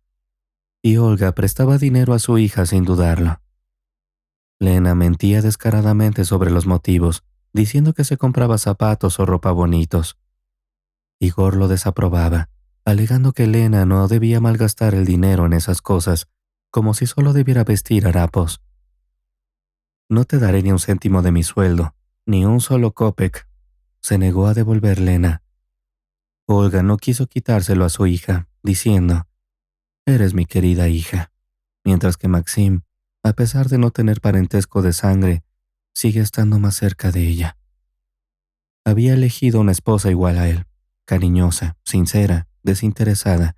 y Olga prestaba dinero a su hija sin dudarlo. Lena mentía descaradamente sobre los motivos, diciendo que se compraba zapatos o ropa bonitos. Igor lo desaprobaba, alegando que Lena no debía malgastar el dinero en esas cosas, como si solo debiera vestir harapos. No te daré ni un céntimo de mi sueldo, ni un solo kopek, se negó a devolver Lena. Olga no quiso quitárselo a su hija, diciendo, «Eres mi querida hija», mientras que Maxim, a pesar de no tener parentesco de sangre, sigue estando más cerca de ella. Había elegido una esposa igual a él, cariñosa, sincera, desinteresada,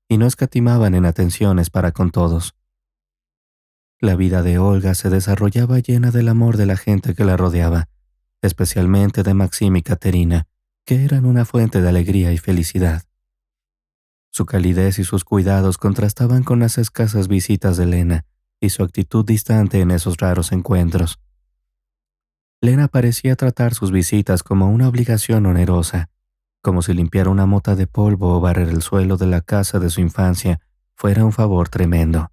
y no escatimaban en atenciones para con todos. La vida de Olga se desarrollaba llena del amor de la gente que la rodeaba, especialmente de Maxim y Caterina, que eran una fuente de alegría y felicidad. Su calidez y sus cuidados contrastaban con las escasas visitas de Lena y su actitud distante en esos raros encuentros. Lena parecía tratar sus visitas como una obligación onerosa, como si limpiar una mota de polvo o barrer el suelo de la casa de su infancia fuera un favor tremendo.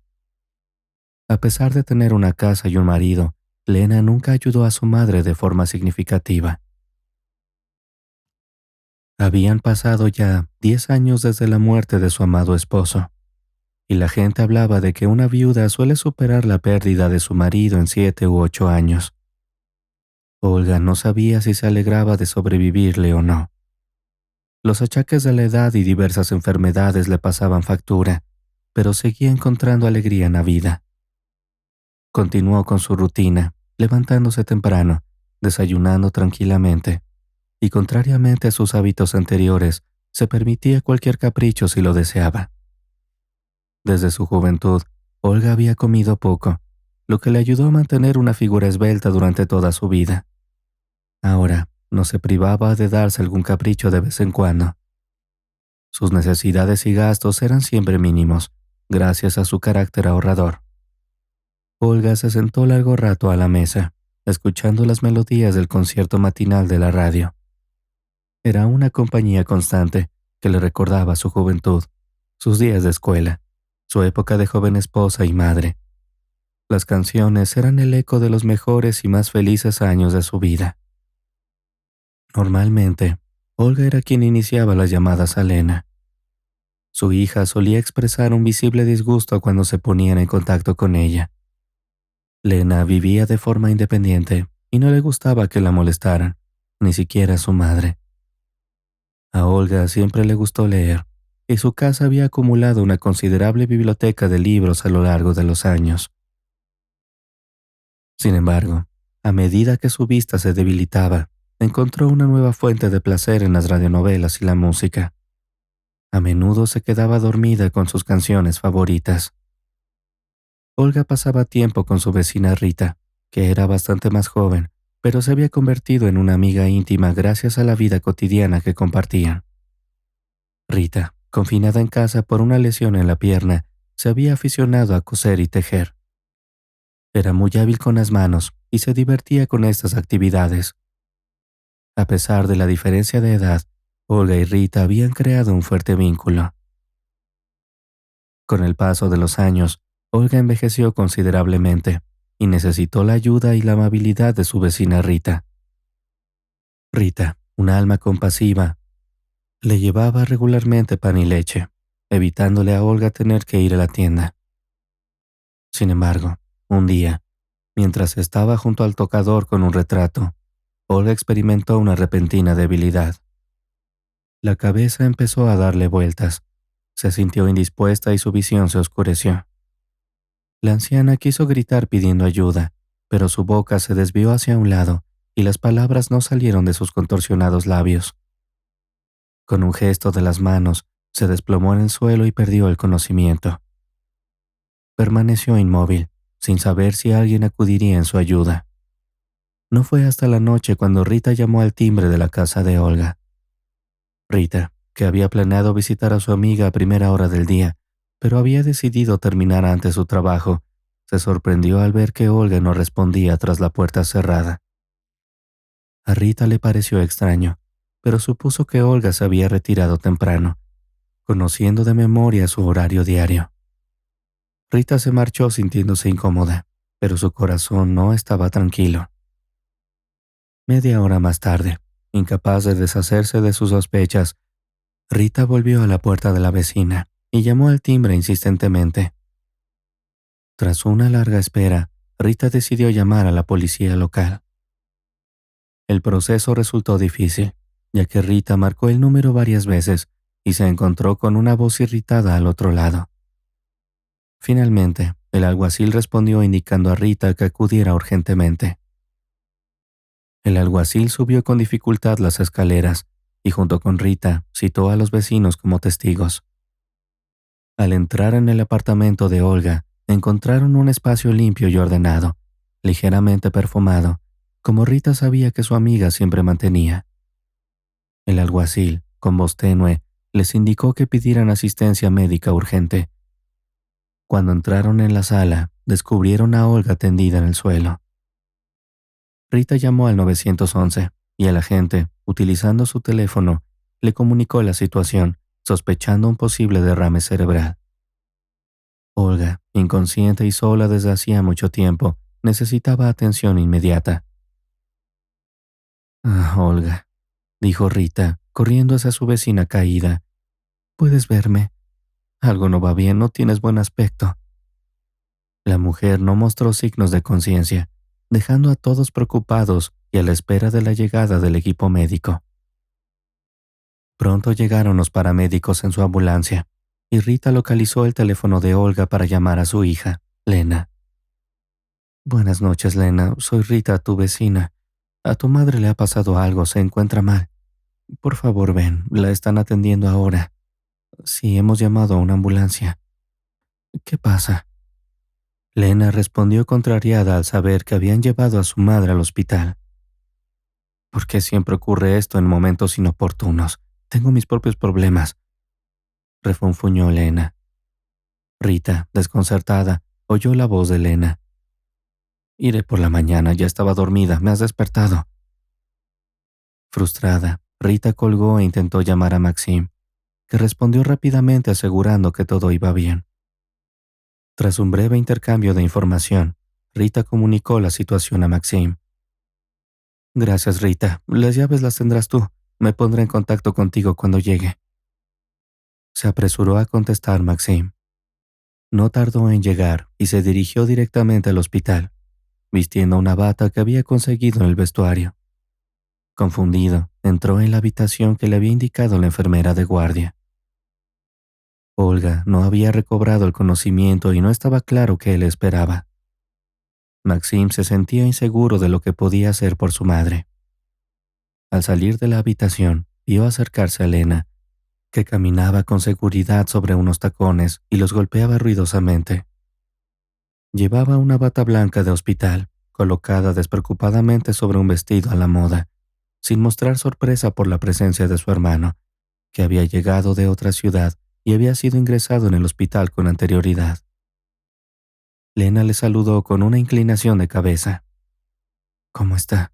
A pesar de tener una casa y un marido, Lena nunca ayudó a su madre de forma significativa. Habían pasado ya 10 años desde la muerte de su amado esposo, y la gente hablaba de que una viuda suele superar la pérdida de su marido en 7 u 8 años. Olga no sabía si se alegraba de sobrevivirle o no. Los achaques de la edad y diversas enfermedades le pasaban factura, pero seguía encontrando alegría en la vida. Continuó con su rutina, levantándose temprano, desayunando tranquilamente, y contrariamente a sus hábitos anteriores, se permitía cualquier capricho si lo deseaba. Desde su juventud, Olga había comido poco, lo que le ayudó a mantener una figura esbelta durante toda su vida. Ahora, no se privaba de darse algún capricho de vez en cuando. Sus necesidades y gastos eran siempre mínimos, gracias a su carácter ahorrador. Olga se sentó largo rato a la mesa, escuchando las melodías del concierto matinal de la radio. Era una compañía constante que le recordaba su juventud, sus días de escuela, su época de joven esposa y madre. Las canciones eran el eco de los mejores y más felices años de su vida. Normalmente, Olga era quien iniciaba las llamadas a Lena. Su hija solía expresar un visible disgusto cuando se ponían en contacto con ella. Lena vivía de forma independiente y no le gustaba que la molestaran, ni siquiera su madre. A Olga siempre le gustó leer, y su casa había acumulado una considerable biblioteca de libros a lo largo de los años. Sin embargo, a medida que su vista se debilitaba, encontró una nueva fuente de placer en las radionovelas y la música. A menudo se quedaba dormida con sus canciones favoritas. Olga pasaba tiempo con su vecina Rita, que era bastante más joven, pero se había convertido en una amiga íntima gracias a la vida cotidiana que compartían. Rita, confinada en casa por una lesión en la pierna, se había aficionado a coser y tejer. Era muy hábil con las manos y se divertía con estas actividades. A pesar de la diferencia de edad, Olga y Rita habían creado un fuerte vínculo. Con el paso de los años, Olga envejeció considerablemente y necesitó la ayuda y la amabilidad de su vecina Rita. Rita, una alma compasiva, le llevaba regularmente pan y leche, evitándole a Olga tener que ir a la tienda. Sin embargo, un día, mientras estaba junto al tocador con un retrato, Olga experimentó una repentina debilidad. La cabeza empezó a darle vueltas, se sintió indispuesta y su visión se oscureció. La anciana quiso gritar pidiendo ayuda, pero su boca se desvió hacia un lado y las palabras no salieron de sus contorsionados labios. Con un gesto de las manos, se desplomó en el suelo y perdió el conocimiento. Permaneció inmóvil, sin saber si alguien acudiría en su ayuda. No fue hasta la noche cuando Rita llamó al timbre de la casa de Olga. Rita, que había planeado visitar a su amiga a primera hora del día, pero había decidido terminar antes su trabajo, se sorprendió al ver que Olga no respondía tras la puerta cerrada. A Rita le pareció extraño, pero supuso que Olga se había retirado temprano, conociendo de memoria su horario diario. Rita se marchó sintiéndose incómoda, pero su corazón no estaba tranquilo. Media hora más tarde, incapaz de deshacerse de sus sospechas, Rita volvió a la puerta de la vecina y llamó al timbre insistentemente. Tras una larga espera, Rita decidió llamar a la policía local. El proceso resultó difícil, ya que Rita marcó el número varias veces y se encontró con una voz irritada al otro lado. Finalmente, el alguacil respondió indicando a Rita que acudiera urgentemente. El alguacil subió con dificultad las escaleras y junto con Rita citó a los vecinos como testigos. Al entrar en el apartamento de Olga, encontraron un espacio limpio y ordenado, ligeramente perfumado, como Rita sabía que su amiga siempre mantenía. El alguacil, con voz tenue, les indicó que pidieran asistencia médica urgente. Cuando entraron en la sala, descubrieron a Olga tendida en el suelo. Rita llamó al 911 y el agente, utilizando su teléfono, le comunicó la situación, sospechando un posible derrame cerebral. Olga, inconsciente y sola desde hacía mucho tiempo, necesitaba atención inmediata. «Ah, Olga», dijo Rita, corriendo hacia su vecina caída. «¿Puedes verme? Algo no va bien, no tienes buen aspecto». La mujer no mostró signos de conciencia, dejando a todos preocupados y a la espera de la llegada del equipo médico. Pronto llegaron los paramédicos en su ambulancia, y Rita localizó el teléfono de Olga para llamar a su hija, Lena. «Buenas noches, Lena. Soy Rita, tu vecina. A tu madre le ha pasado algo, se encuentra mal. Por favor, ven, la están atendiendo ahora. Sí, hemos llamado a una ambulancia». «¿Qué pasa?». Lena respondió contrariada al saber que habían llevado a su madre al hospital. «¿Por qué siempre ocurre esto en momentos inoportunos? Tengo mis propios problemas», refunfuñó Lena. Rita, desconcertada, oyó la voz de Lena. «Iré por la mañana, ya estaba dormida, me has despertado». Frustrada, Rita colgó e intentó llamar a Maxim, que respondió rápidamente asegurando que todo iba bien. Tras un breve intercambio de información, Rita comunicó la situación a Maxim. «Gracias, Rita. Las llaves las tendrás tú. Me pondré en contacto contigo cuando llegue». Se apresuró a contestar Maxim. No tardó en llegar y se dirigió directamente al hospital, vistiendo una bata que había conseguido en el vestuario. Confundido, entró en la habitación que le había indicado la enfermera de guardia. Olga no había recobrado el conocimiento y no estaba claro qué le esperaba. Maxim se sentía inseguro de lo que podía hacer por su madre. Al salir de la habitación, vio acercarse a Lena, que caminaba con seguridad sobre unos tacones y los golpeaba ruidosamente. Llevaba una bata blanca de hospital, colocada despreocupadamente sobre un vestido a la moda, sin mostrar sorpresa por la presencia de su hermano, que había llegado de otra ciudad y había sido ingresado en el hospital con anterioridad. Lena le saludó con una inclinación de cabeza. «¿Cómo está?».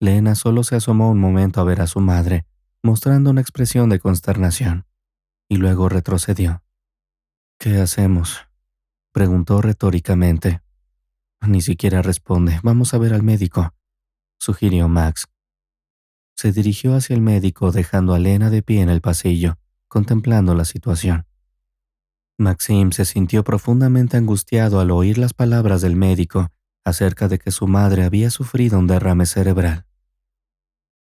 Lena solo se asomó un momento a ver a su madre, mostrando una expresión de consternación, y luego retrocedió. «¿Qué hacemos?», preguntó retóricamente. «Ni siquiera responde. Vamos a ver al médico», sugirió Max. Se dirigió hacia el médico dejando a Lena de pie en el pasillo, contemplando la situación. Maxim se sintió profundamente angustiado al oír las palabras del médico acerca de que su madre había sufrido un derrame cerebral.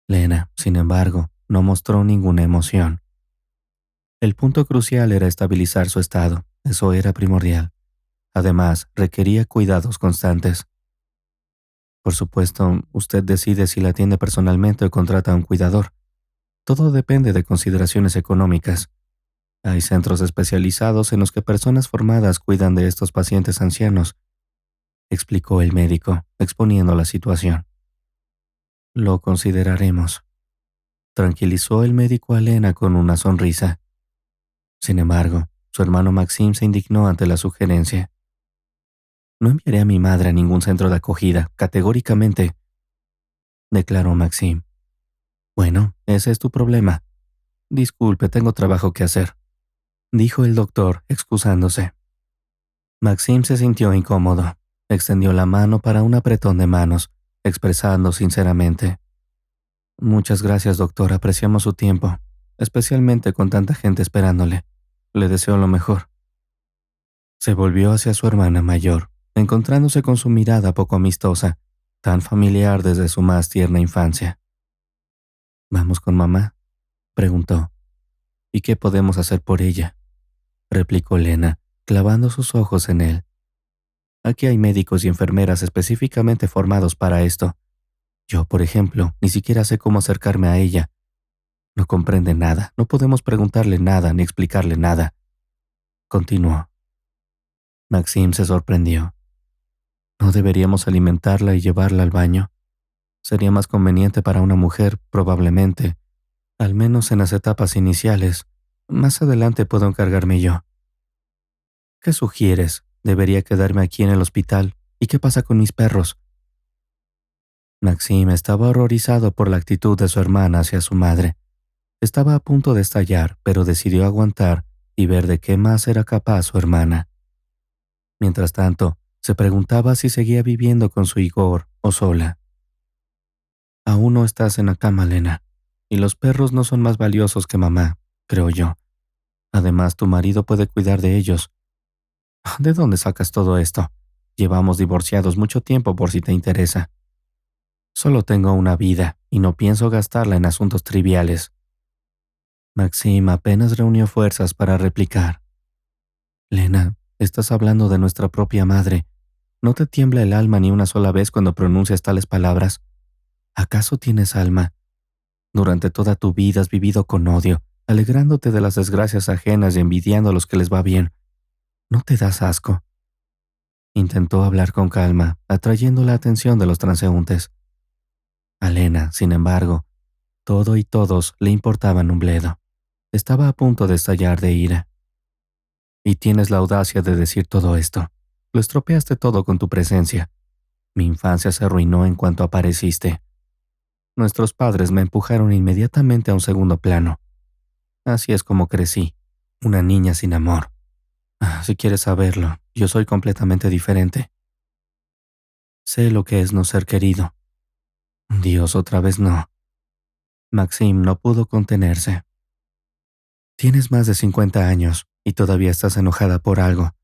Lena, sin embargo, no mostró ninguna emoción. El punto crucial era estabilizar su estado, eso era primordial. Además, requería cuidados constantes. Por supuesto, usted decide si la atiende personalmente o contrata a un cuidador. Todo depende de consideraciones económicas. Hay centros especializados en los que personas formadas cuidan de estos pacientes ancianos, explicó el médico, exponiendo la situación. Lo consideraremos, tranquilizó el médico a Lena con una sonrisa. Sin embargo, su hermano Maxim se indignó ante la sugerencia. No enviaré a mi madre a ningún centro de acogida, categóricamente, declaró Maxim. Bueno, ese es tu problema. Disculpe, tengo trabajo que hacer, dijo el doctor, excusándose. Maxim se sintió incómodo. Extendió la mano para un apretón de manos, expresando sinceramente: Muchas gracias, doctor, apreciamos su tiempo, especialmente con tanta gente esperándole. Le deseo lo mejor. Se volvió hacia su hermana mayor, encontrándose con su mirada poco amistosa, tan familiar desde su más tierna infancia. ¿Vamos con mamá?, preguntó. ¿Y qué podemos hacer por ella?, replicó Lena, clavando sus ojos en él. Aquí hay médicos y enfermeras específicamente formados para esto. Yo, por ejemplo, ni siquiera sé cómo acercarme a ella. No comprende nada, no podemos preguntarle nada ni explicarle nada. Continuó. Maxim se sorprendió. ¿No deberíamos alimentarla y llevarla al baño? Sería más conveniente para una mujer, probablemente, al menos en las etapas iniciales. Más adelante puedo encargarme yo. ¿Qué sugieres? ¿Debería quedarme aquí en el hospital? ¿Y qué pasa con mis perros? Maxim estaba horrorizado por la actitud de su hermana hacia su madre. Estaba a punto de estallar, pero decidió aguantar y ver de qué más era capaz su hermana. Mientras tanto, se preguntaba si seguía viviendo con su Igor o sola. Aún no estás en la cama, Lena, y los perros no son más valiosos que mamá, creo yo. Además, tu marido puede cuidar de ellos. ¿De dónde sacas todo esto? Llevamos divorciados mucho tiempo por si te interesa. Solo tengo una vida y no pienso gastarla en asuntos triviales. Maxim apenas reunió fuerzas para replicar. Lena, estás hablando de nuestra propia madre. ¿No te tiembla el alma ni una sola vez cuando pronuncias tales palabras? ¿Acaso tienes alma? Durante toda tu vida has vivido con odio, alegrándote de las desgracias ajenas y envidiando a los que les va bien. ¿No te das asco? Intentó hablar con calma, atrayendo la atención de los transeúntes. A Lena, sin embargo, todo y todos le importaban un bledo. Estaba a punto de estallar de ira. Y tienes la audacia de decir todo esto. Lo estropeaste todo con tu presencia. Mi infancia se arruinó en cuanto apareciste. Nuestros padres me empujaron inmediatamente a un segundo plano. Así es como crecí, una niña sin amor. Si quieres saberlo, yo soy completamente diferente. Sé lo que es no ser querido. Dios, otra vez no. Maxim no pudo contenerse. Tienes más de 50 años y todavía estás enojada por algo.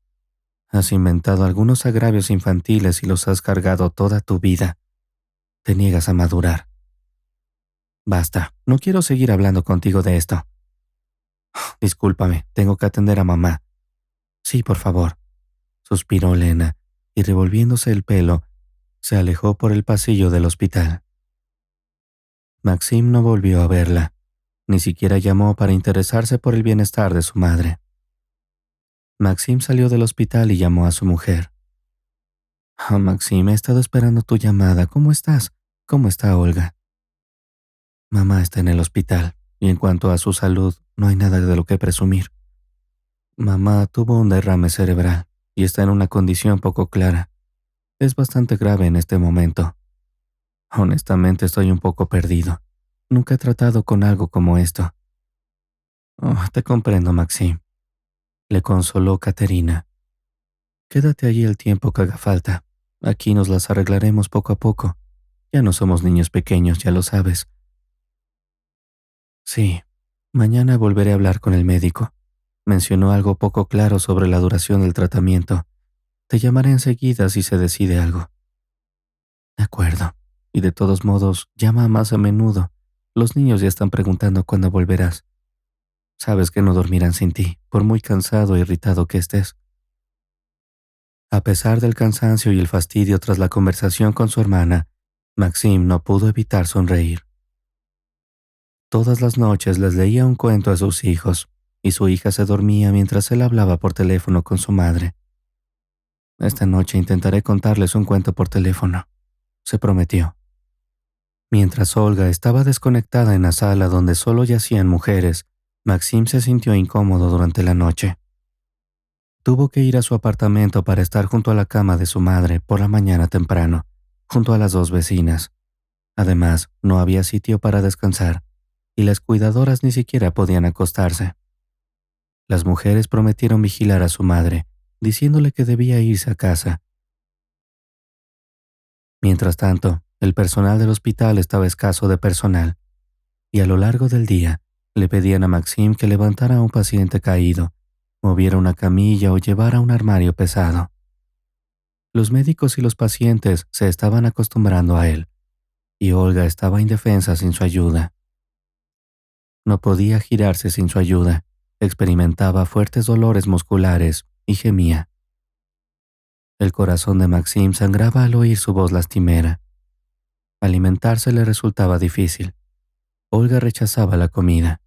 Has inventado algunos agravios infantiles y los has cargado toda tu vida. Te niegas a madurar. Basta, no quiero seguir hablando contigo de esto. Discúlpame, tengo que atender a mamá. Sí, por favor, suspiró Lena, y revolviéndose el pelo, se alejó por el pasillo del hospital. Maxim no volvió a verla, ni siquiera llamó para interesarse por el bienestar de su madre. Maxim salió del hospital y llamó a su mujer. Maxim, he estado esperando tu llamada. ¿Cómo estás? ¿Cómo está Olga? Mamá está en el hospital, y en cuanto a su salud, no hay nada de lo que presumir. Mamá tuvo un derrame cerebral y está en una condición poco clara. Es bastante grave en este momento. Honestamente estoy un poco perdido. Nunca he tratado con algo como esto. Te comprendo, Maxim. Le consoló Caterina. Quédate allí el tiempo que haga falta. Aquí nos las arreglaremos poco a poco. Ya no somos niños pequeños, ya lo sabes. Sí, mañana volveré a hablar con el médico. Mencionó algo poco claro sobre la duración del tratamiento. Te llamaré enseguida si se decide algo. De acuerdo. Y de todos modos, llama más a menudo. Los niños ya están preguntando cuándo volverás. Sabes que no dormirán sin ti, por muy cansado e irritado que estés. A pesar del cansancio y el fastidio tras la conversación con su hermana, Maxim no pudo evitar sonreír. Todas las noches les leía un cuento a sus hijos, y su hija se dormía mientras él hablaba por teléfono con su madre. Esta noche intentaré contarles un cuento por teléfono, se prometió. Mientras Olga estaba desconectada en la sala donde solo yacían mujeres, Maxim se sintió incómodo durante la noche. Tuvo que ir a su apartamento para estar junto a la cama de su madre por la mañana temprano, junto a las dos vecinas. Además, no había sitio para descansar, y las cuidadoras ni siquiera podían acostarse. Las mujeres prometieron vigilar a su madre, diciéndole que debía irse a casa. Mientras tanto, el personal del hospital estaba escaso de personal, y a lo largo del día le pedían a Maxim que levantara a un paciente caído, moviera una camilla o llevara un armario pesado. Los médicos y los pacientes se estaban acostumbrando a él, y Olga estaba indefensa sin su ayuda. No podía girarse sin su ayuda, experimentaba fuertes dolores musculares y gemía. El corazón de Maxim sangraba al oír su voz lastimera. Alimentarse le resultaba difícil. Olga rechazaba la comida.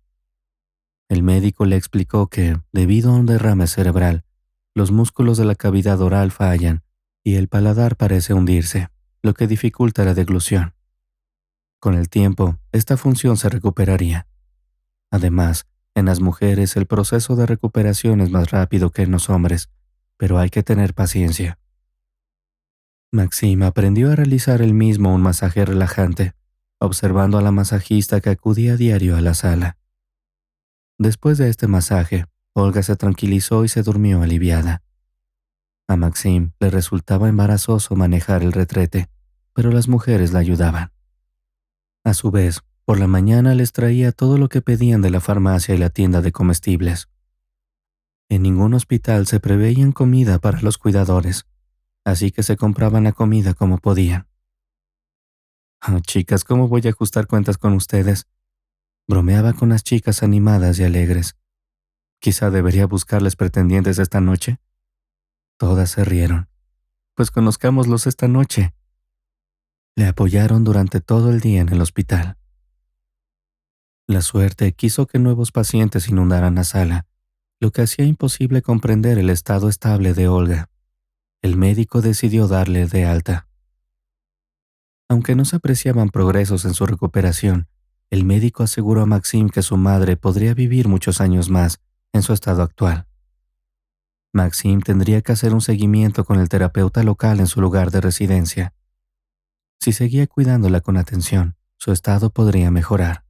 El médico le explicó que, debido a un derrame cerebral, los músculos de la cavidad oral fallan y el paladar parece hundirse, lo que dificulta la deglución. Con el tiempo, esta función se recuperaría. Además, en las mujeres el proceso de recuperación es más rápido que en los hombres, pero hay que tener paciencia. Maxim aprendió a realizar él mismo un masaje relajante, observando a la masajista que acudía a diario a la sala. Después de este masaje, Olga se tranquilizó y se durmió aliviada. A Maxim le resultaba embarazoso manejar el retrete, pero las mujeres la ayudaban. A su vez, por la mañana les traía todo lo que pedían de la farmacia y la tienda de comestibles. En ningún hospital se preveían comida para los cuidadores, así que se compraban la comida como podían. «Oh, chicas, ¿cómo voy a ajustar cuentas con ustedes?», bromeaba con las chicas animadas y alegres. «Quizá debería buscarles pretendientes esta noche». Todas se rieron. «Pues conozcámoslos esta noche». Le apoyaron durante todo el día en el hospital. La suerte quiso que nuevos pacientes inundaran la sala, lo que hacía imposible comprender el estado estable de Olga. El médico decidió darle de alta. Aunque no se apreciaban progresos en su recuperación, el médico aseguró a Maxim que su madre podría vivir muchos años más en su estado actual. Maxim tendría que hacer un seguimiento con el terapeuta local en su lugar de residencia. Si seguía cuidándola con atención, su estado podría mejorar.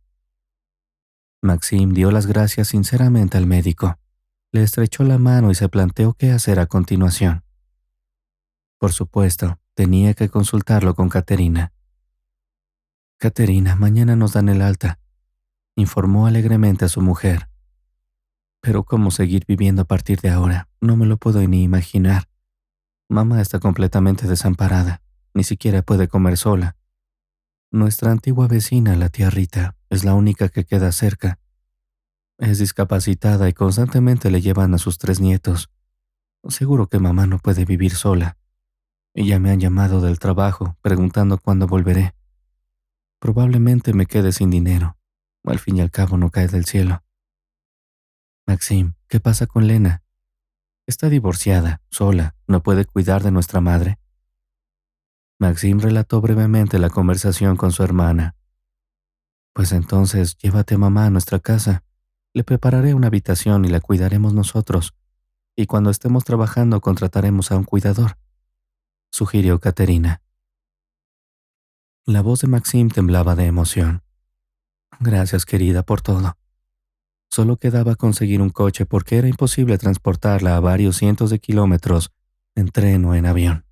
Maxim dio las gracias sinceramente al médico. Le estrechó la mano y se planteó qué hacer a continuación. Por supuesto, tenía que consultarlo con Caterina. «Caterina, mañana nos dan el alta», informó alegremente a su mujer. «Pero ¿cómo seguir viviendo a partir de ahora? No me lo puedo ni imaginar. Mamá está completamente desamparada, ni siquiera puede comer sola. Nuestra antigua vecina, la tía Rita, es la única que queda cerca. Es discapacitada y constantemente le llevan a sus 3 nietos. Seguro que mamá no puede vivir sola. Y ya me han llamado del trabajo, preguntando cuándo volveré. Probablemente me quede sin dinero. Al fin y al cabo no cae del cielo». «Maxim, ¿qué pasa con Lena? Está divorciada, sola, no puede cuidar de nuestra madre». Maxim relató brevemente la conversación con su hermana. «Pues entonces llévate a mamá a nuestra casa. Le prepararé una habitación y la cuidaremos nosotros. Y cuando estemos trabajando contrataremos a un cuidador», sugirió Caterina. La voz de Maxim temblaba de emoción. «Gracias, querida, por todo. Solo quedaba conseguir un coche porque era imposible transportarla a varios cientos de kilómetros en tren o en avión».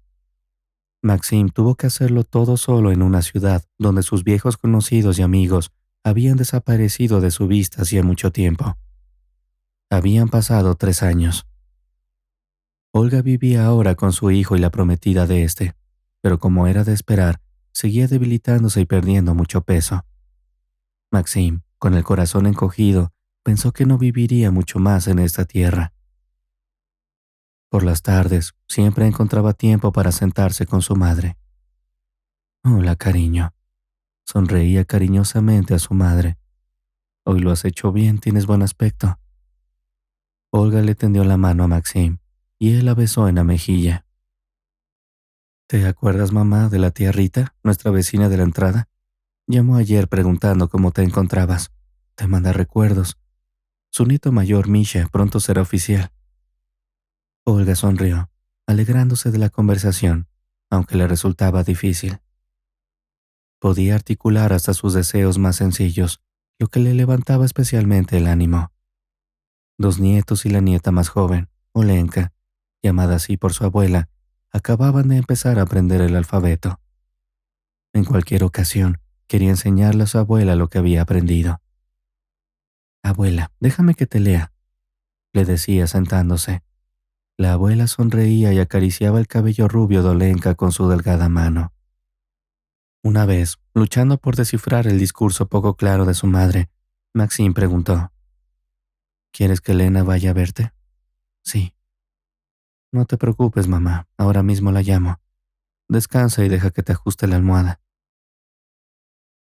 Maxim tuvo que hacerlo todo solo en una ciudad donde sus viejos conocidos y amigos habían desaparecido de su vista hacía mucho tiempo. Habían pasado 3 años. Olga vivía ahora con su hijo y la prometida de este, pero como era de esperar, seguía debilitándose y perdiendo mucho peso. Maxim, con el corazón encogido, pensó que no viviría mucho más en esta tierra. Por las tardes, siempre encontraba tiempo para sentarse con su madre. Hola, cariño. Sonreía cariñosamente a su madre. Hoy lo has hecho bien, tienes buen aspecto. Olga le tendió la mano a Maxim y él la besó en la mejilla. ¿Te acuerdas, mamá, de la tía Rita, nuestra vecina de la entrada? Llamó ayer preguntando cómo te encontrabas. Te manda recuerdos. Su nieto mayor, Misha, pronto será oficial. Olga sonrió, alegrándose de la conversación, aunque le resultaba difícil. Podía articular hasta sus deseos más sencillos, lo que le levantaba especialmente el ánimo. 2 nietos y la nieta más joven, Olenka, llamada así por su abuela, acababan de empezar a aprender el alfabeto. En cualquier ocasión, quería enseñarle a su abuela lo que había aprendido. Abuela, déjame que te lea, le decía sentándose. La abuela sonreía y acariciaba el cabello rubio de Olenka con su delgada mano. Una vez, luchando por descifrar el discurso poco claro de su madre, Maxim preguntó: ¿Quieres que Elena vaya a verte? Sí. No te preocupes, mamá, ahora mismo la llamo. Descansa y deja que te ajuste la almohada.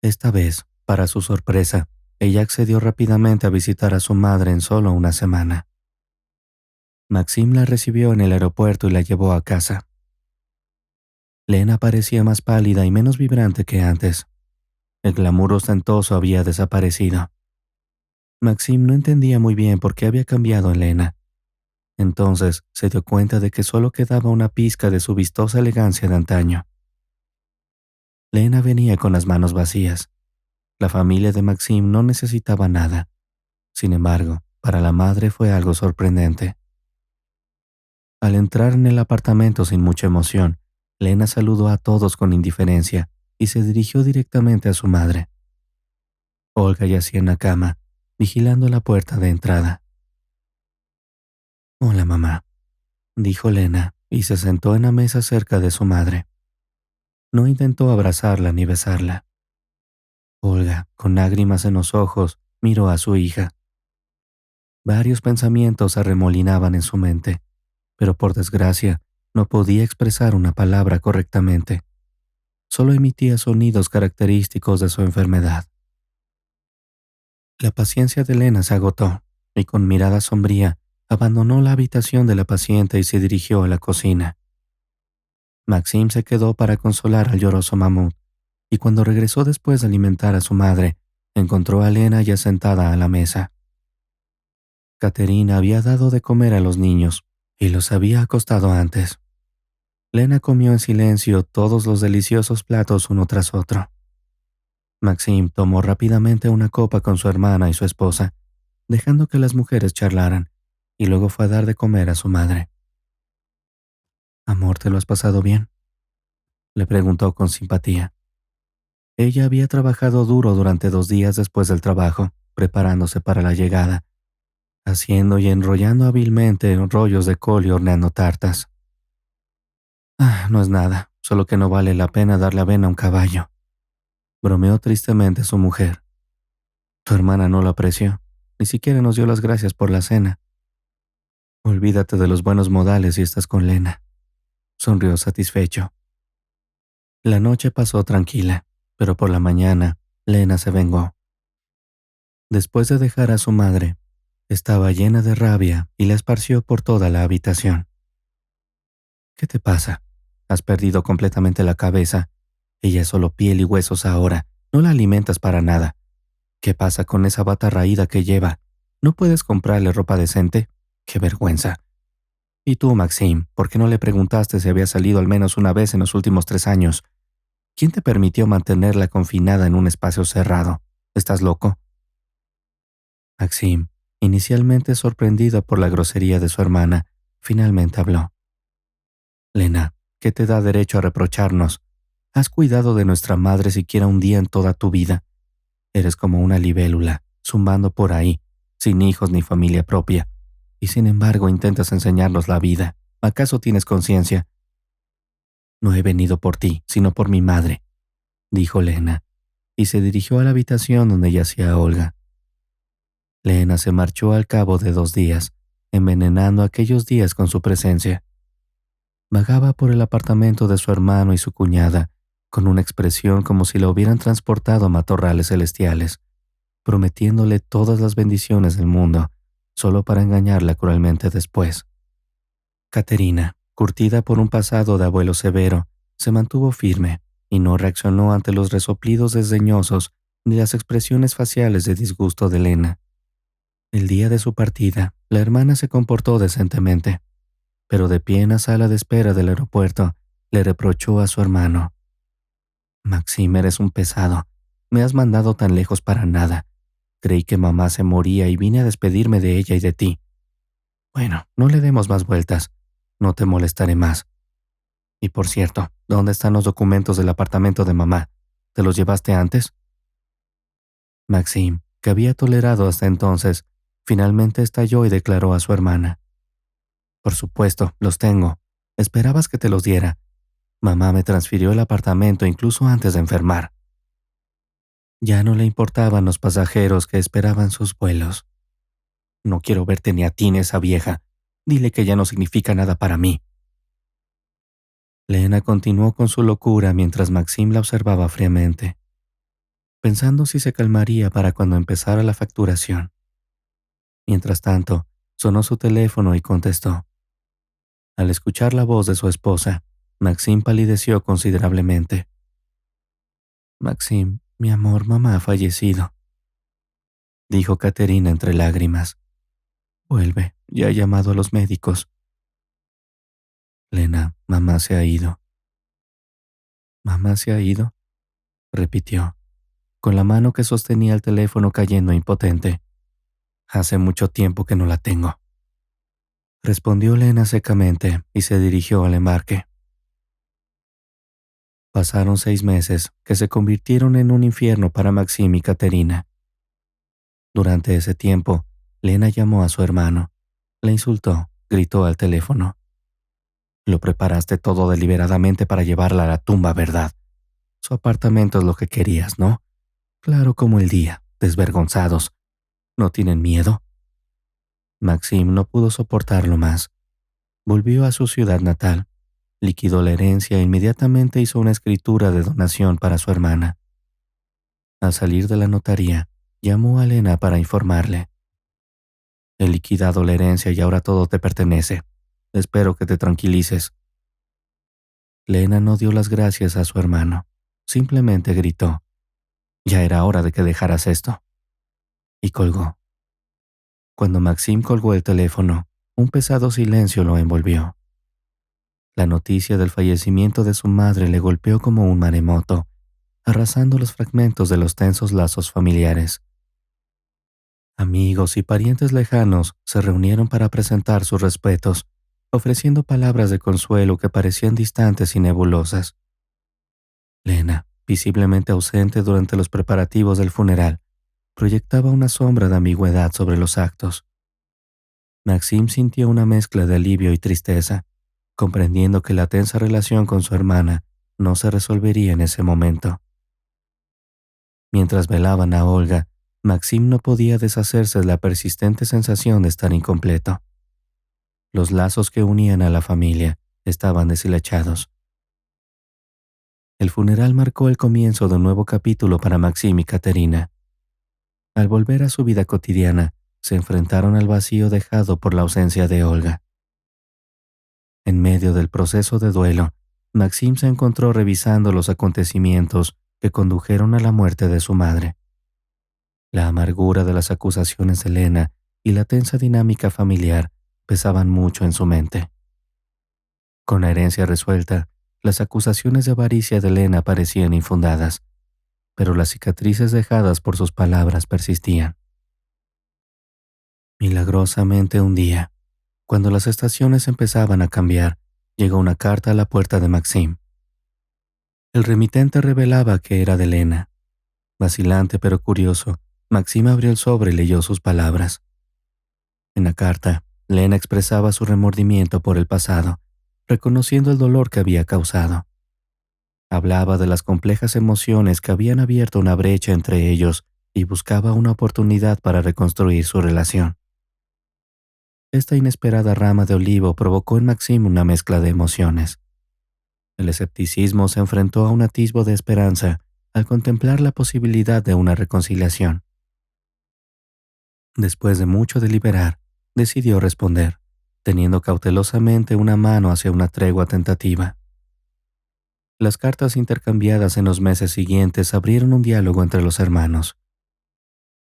Esta vez, para su sorpresa, ella accedió rápidamente a visitar a su madre en solo una semana. Maxim la recibió en el aeropuerto y la llevó a casa. Lena parecía más pálida y menos vibrante que antes. El glamour ostentoso había desaparecido. Maxim no entendía muy bien por qué había cambiado en Lena. Entonces se dio cuenta de que solo quedaba una pizca de su vistosa elegancia de antaño. Lena venía con las manos vacías. La familia de Maxim no necesitaba nada. Sin embargo, para la madre fue algo sorprendente. Al entrar en el apartamento sin mucha emoción, Lena saludó a todos con indiferencia y se dirigió directamente a su madre. Olga yacía en la cama, vigilando la puerta de entrada. Hola, mamá, dijo Lena, y se sentó en la mesa cerca de su madre. No intentó abrazarla ni besarla. Olga, con lágrimas en los ojos, miró a su hija. Varios pensamientos se arremolinaban en su mente, pero por desgracia no podía expresar una palabra correctamente. Solo emitía sonidos característicos de su enfermedad. La paciencia de Lena se agotó, y con mirada sombría abandonó la habitación de la paciente y se dirigió a la cocina. Maxim se quedó para consolar al lloroso mamut, y cuando regresó después de alimentar a su madre, encontró a Lena ya sentada a la mesa. Caterina había dado de comer a los niños, y los había acostado antes. Lena comió en silencio todos los deliciosos platos uno tras otro. Maxim tomó rápidamente una copa con su hermana y su esposa, dejando que las mujeres charlaran, y luego fue a dar de comer a su madre. «Amor, ¿te lo has pasado bien?», le preguntó con simpatía. Ella había trabajado duro durante 2 días después del trabajo, preparándose para la llegada, haciendo y enrollando hábilmente rollos de col y horneando tartas. No es nada, solo que no vale la pena darle avena a un caballo», bromeó tristemente su mujer. «Tu hermana no lo apreció, ni siquiera nos dio las gracias por la cena. Olvídate de los buenos modales y estás con Lena», sonrió satisfecho. La noche pasó tranquila, pero por la mañana, Lena se vengó. Después de dejar a su madre, estaba llena de rabia y la esparció por toda la habitación. «¿Qué te pasa? Has perdido completamente la cabeza. Ella es solo piel y huesos ahora, no la alimentas para nada. ¿Qué pasa con esa bata raída que lleva? ¿No puedes comprarle ropa decente? ¡Qué vergüenza! Y tú, Maxim, ¿por qué no le preguntaste si había salido al menos una vez en los últimos 3 años? ¿Quién te permitió mantenerla confinada en un espacio cerrado? ¿Estás loco?» Maxim, inicialmente sorprendido por la grosería de su hermana, finalmente habló. «Lena, ¿qué te da derecho a reprocharnos? ¿Has cuidado de nuestra madre siquiera un día en toda tu vida? Eres como una libélula, zumbando por ahí, sin hijos ni familia propia, y sin embargo intentas enseñarnos la vida. ¿Acaso tienes conciencia? No he venido por ti, sino por mi madre, dijo Lena, y se dirigió a la habitación donde yacía Olga. Lena se marchó al cabo de 2 días, envenenando aquellos días con su presencia. Vagaba por el apartamento de su hermano y su cuñada, con una expresión como si la hubieran transportado a matorrales celestiales, prometiéndole todas las bendiciones del mundo, solo para engañarla cruelmente después. Caterina, curtida por un pasado de abuelo severo, se mantuvo firme y no reaccionó ante los resoplidos desdeñosos ni las expresiones faciales de disgusto de Lena. El día de su partida, la hermana se comportó decentemente, pero de pie en la sala de espera del aeropuerto, le reprochó a su hermano. «Maxim, eres un pesado. Me has mandado tan lejos para nada. Creí que mamá se moría y vine a despedirme de ella y de ti. Bueno, no le demos más vueltas. No te molestaré más. Y por cierto, ¿dónde están los documentos del apartamento de mamá? ¿Te los llevaste antes?» Maxim, que había tolerado hasta entonces, finalmente estalló y declaró a su hermana. «Por supuesto, los tengo. Esperabas que te los diera. Mamá me transfirió el apartamento incluso antes de enfermar». Ya no le importaban los pasajeros que esperaban sus vuelos. «No quiero verte ni a ti ni a esa vieja. Dile que ya no significa nada para mí». Lena continuó con su locura mientras Maxim la observaba fríamente, pensando si se calmaría para cuando empezara la facturación. Mientras tanto, sonó su teléfono y contestó. Al escuchar la voz de su esposa, Maxim palideció considerablemente. «Maxim, mi amor, mamá ha fallecido», dijo Caterina entre lágrimas. «Vuelve, ya he llamado a los médicos». «Lena, mamá se ha ido». «¿Mamá se ha ido?», repitió, con la mano que sostenía el teléfono cayendo impotente. «Hace mucho tiempo que no la tengo», respondió Lena secamente y se dirigió al embarque. Pasaron 6 meses que se convirtieron en un infierno para Maxim y Caterina. Durante ese tiempo, Lena llamó a su hermano, le insultó, gritó al teléfono. «Lo preparaste todo deliberadamente para llevarla a la tumba, ¿verdad? Su apartamento es lo que querías, ¿no? Claro como el día, desvergonzados. ¿No tienen miedo?» Maxim no pudo soportarlo más. Volvió a su ciudad natal, liquidó la herencia e inmediatamente hizo una escritura de donación para su hermana. Al salir de la notaría, llamó a Lena para informarle. «He liquidado la herencia y ahora todo te pertenece. Espero que te tranquilices». Lena no dio las gracias a su hermano. Simplemente gritó. «Ya era hora de que dejaras esto». Y colgó. Cuando Maxim colgó el teléfono, un pesado silencio lo envolvió. La noticia del fallecimiento de su madre le golpeó como un maremoto, arrasando los fragmentos de los tensos lazos familiares. Amigos y parientes lejanos se reunieron para presentar sus respetos, ofreciendo palabras de consuelo que parecían distantes y nebulosas. Lena, visiblemente ausente durante los preparativos del funeral, proyectaba una sombra de ambigüedad sobre los actos. Maxim sintió una mezcla de alivio y tristeza, comprendiendo que la tensa relación con su hermana no se resolvería en ese momento. Mientras velaban a Olga, Maxim no podía deshacerse de la persistente sensación de estar incompleto. Los lazos que unían a la familia estaban deshilachados. El funeral marcó el comienzo de un nuevo capítulo para Maxim y Caterina. Al volver a su vida cotidiana, se enfrentaron al vacío dejado por la ausencia de Olga. En medio del proceso de duelo, Maxim se encontró revisando los acontecimientos que condujeron a la muerte de su madre. La amargura de las acusaciones de Lena y la tensa dinámica familiar pesaban mucho en su mente. Con la herencia resuelta, las acusaciones de avaricia de Lena parecían infundadas, pero las cicatrices dejadas por sus palabras persistían. Milagrosamente un día, cuando las estaciones empezaban a cambiar, llegó una carta a la puerta de Maxim. El remitente revelaba que era de Lena. Vacilante pero curioso, Maxim abrió el sobre y leyó sus palabras. En la carta, Lena expresaba su remordimiento por el pasado, reconociendo el dolor que había causado. Hablaba de las complejas emociones que habían abierto una brecha entre ellos y buscaba una oportunidad para reconstruir su relación. Esta inesperada rama de olivo provocó en Maxim una mezcla de emociones. El escepticismo se enfrentó a un atisbo de esperanza al contemplar la posibilidad de una reconciliación. Después de mucho deliberar, decidió responder, teniendo cautelosamente una mano hacia una tregua tentativa. Las cartas intercambiadas en los meses siguientes abrieron un diálogo entre los hermanos.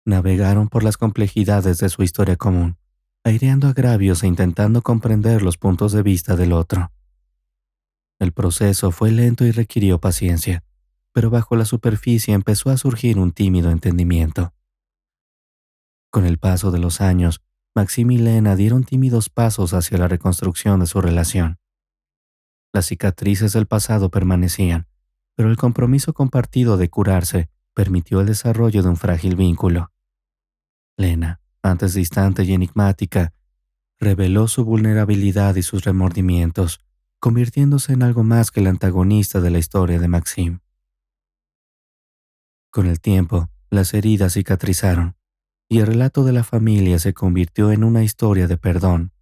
Navegaron por las complejidades de su historia común, aireando agravios e intentando comprender los puntos de vista del otro. El proceso fue lento y requirió paciencia, pero bajo la superficie empezó a surgir un tímido entendimiento. Con el paso de los años, Maxim y Lena dieron tímidos pasos hacia la reconstrucción de su relación. Las cicatrices del pasado permanecían, pero el compromiso compartido de curarse permitió el desarrollo de un frágil vínculo. Lena, antes distante y enigmática, reveló su vulnerabilidad y sus remordimientos, convirtiéndose en algo más que el antagonista de la historia de Maxim. Con el tiempo, las heridas cicatrizaron, y el relato de la familia se convirtió en una historia de perdón.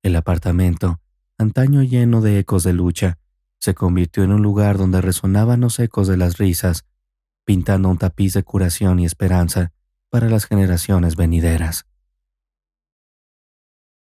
El apartamento, antaño lleno de ecos de lucha, se convirtió en un lugar donde resonaban los ecos de las risas, pintando un tapiz de curación y esperanza para las generaciones venideras.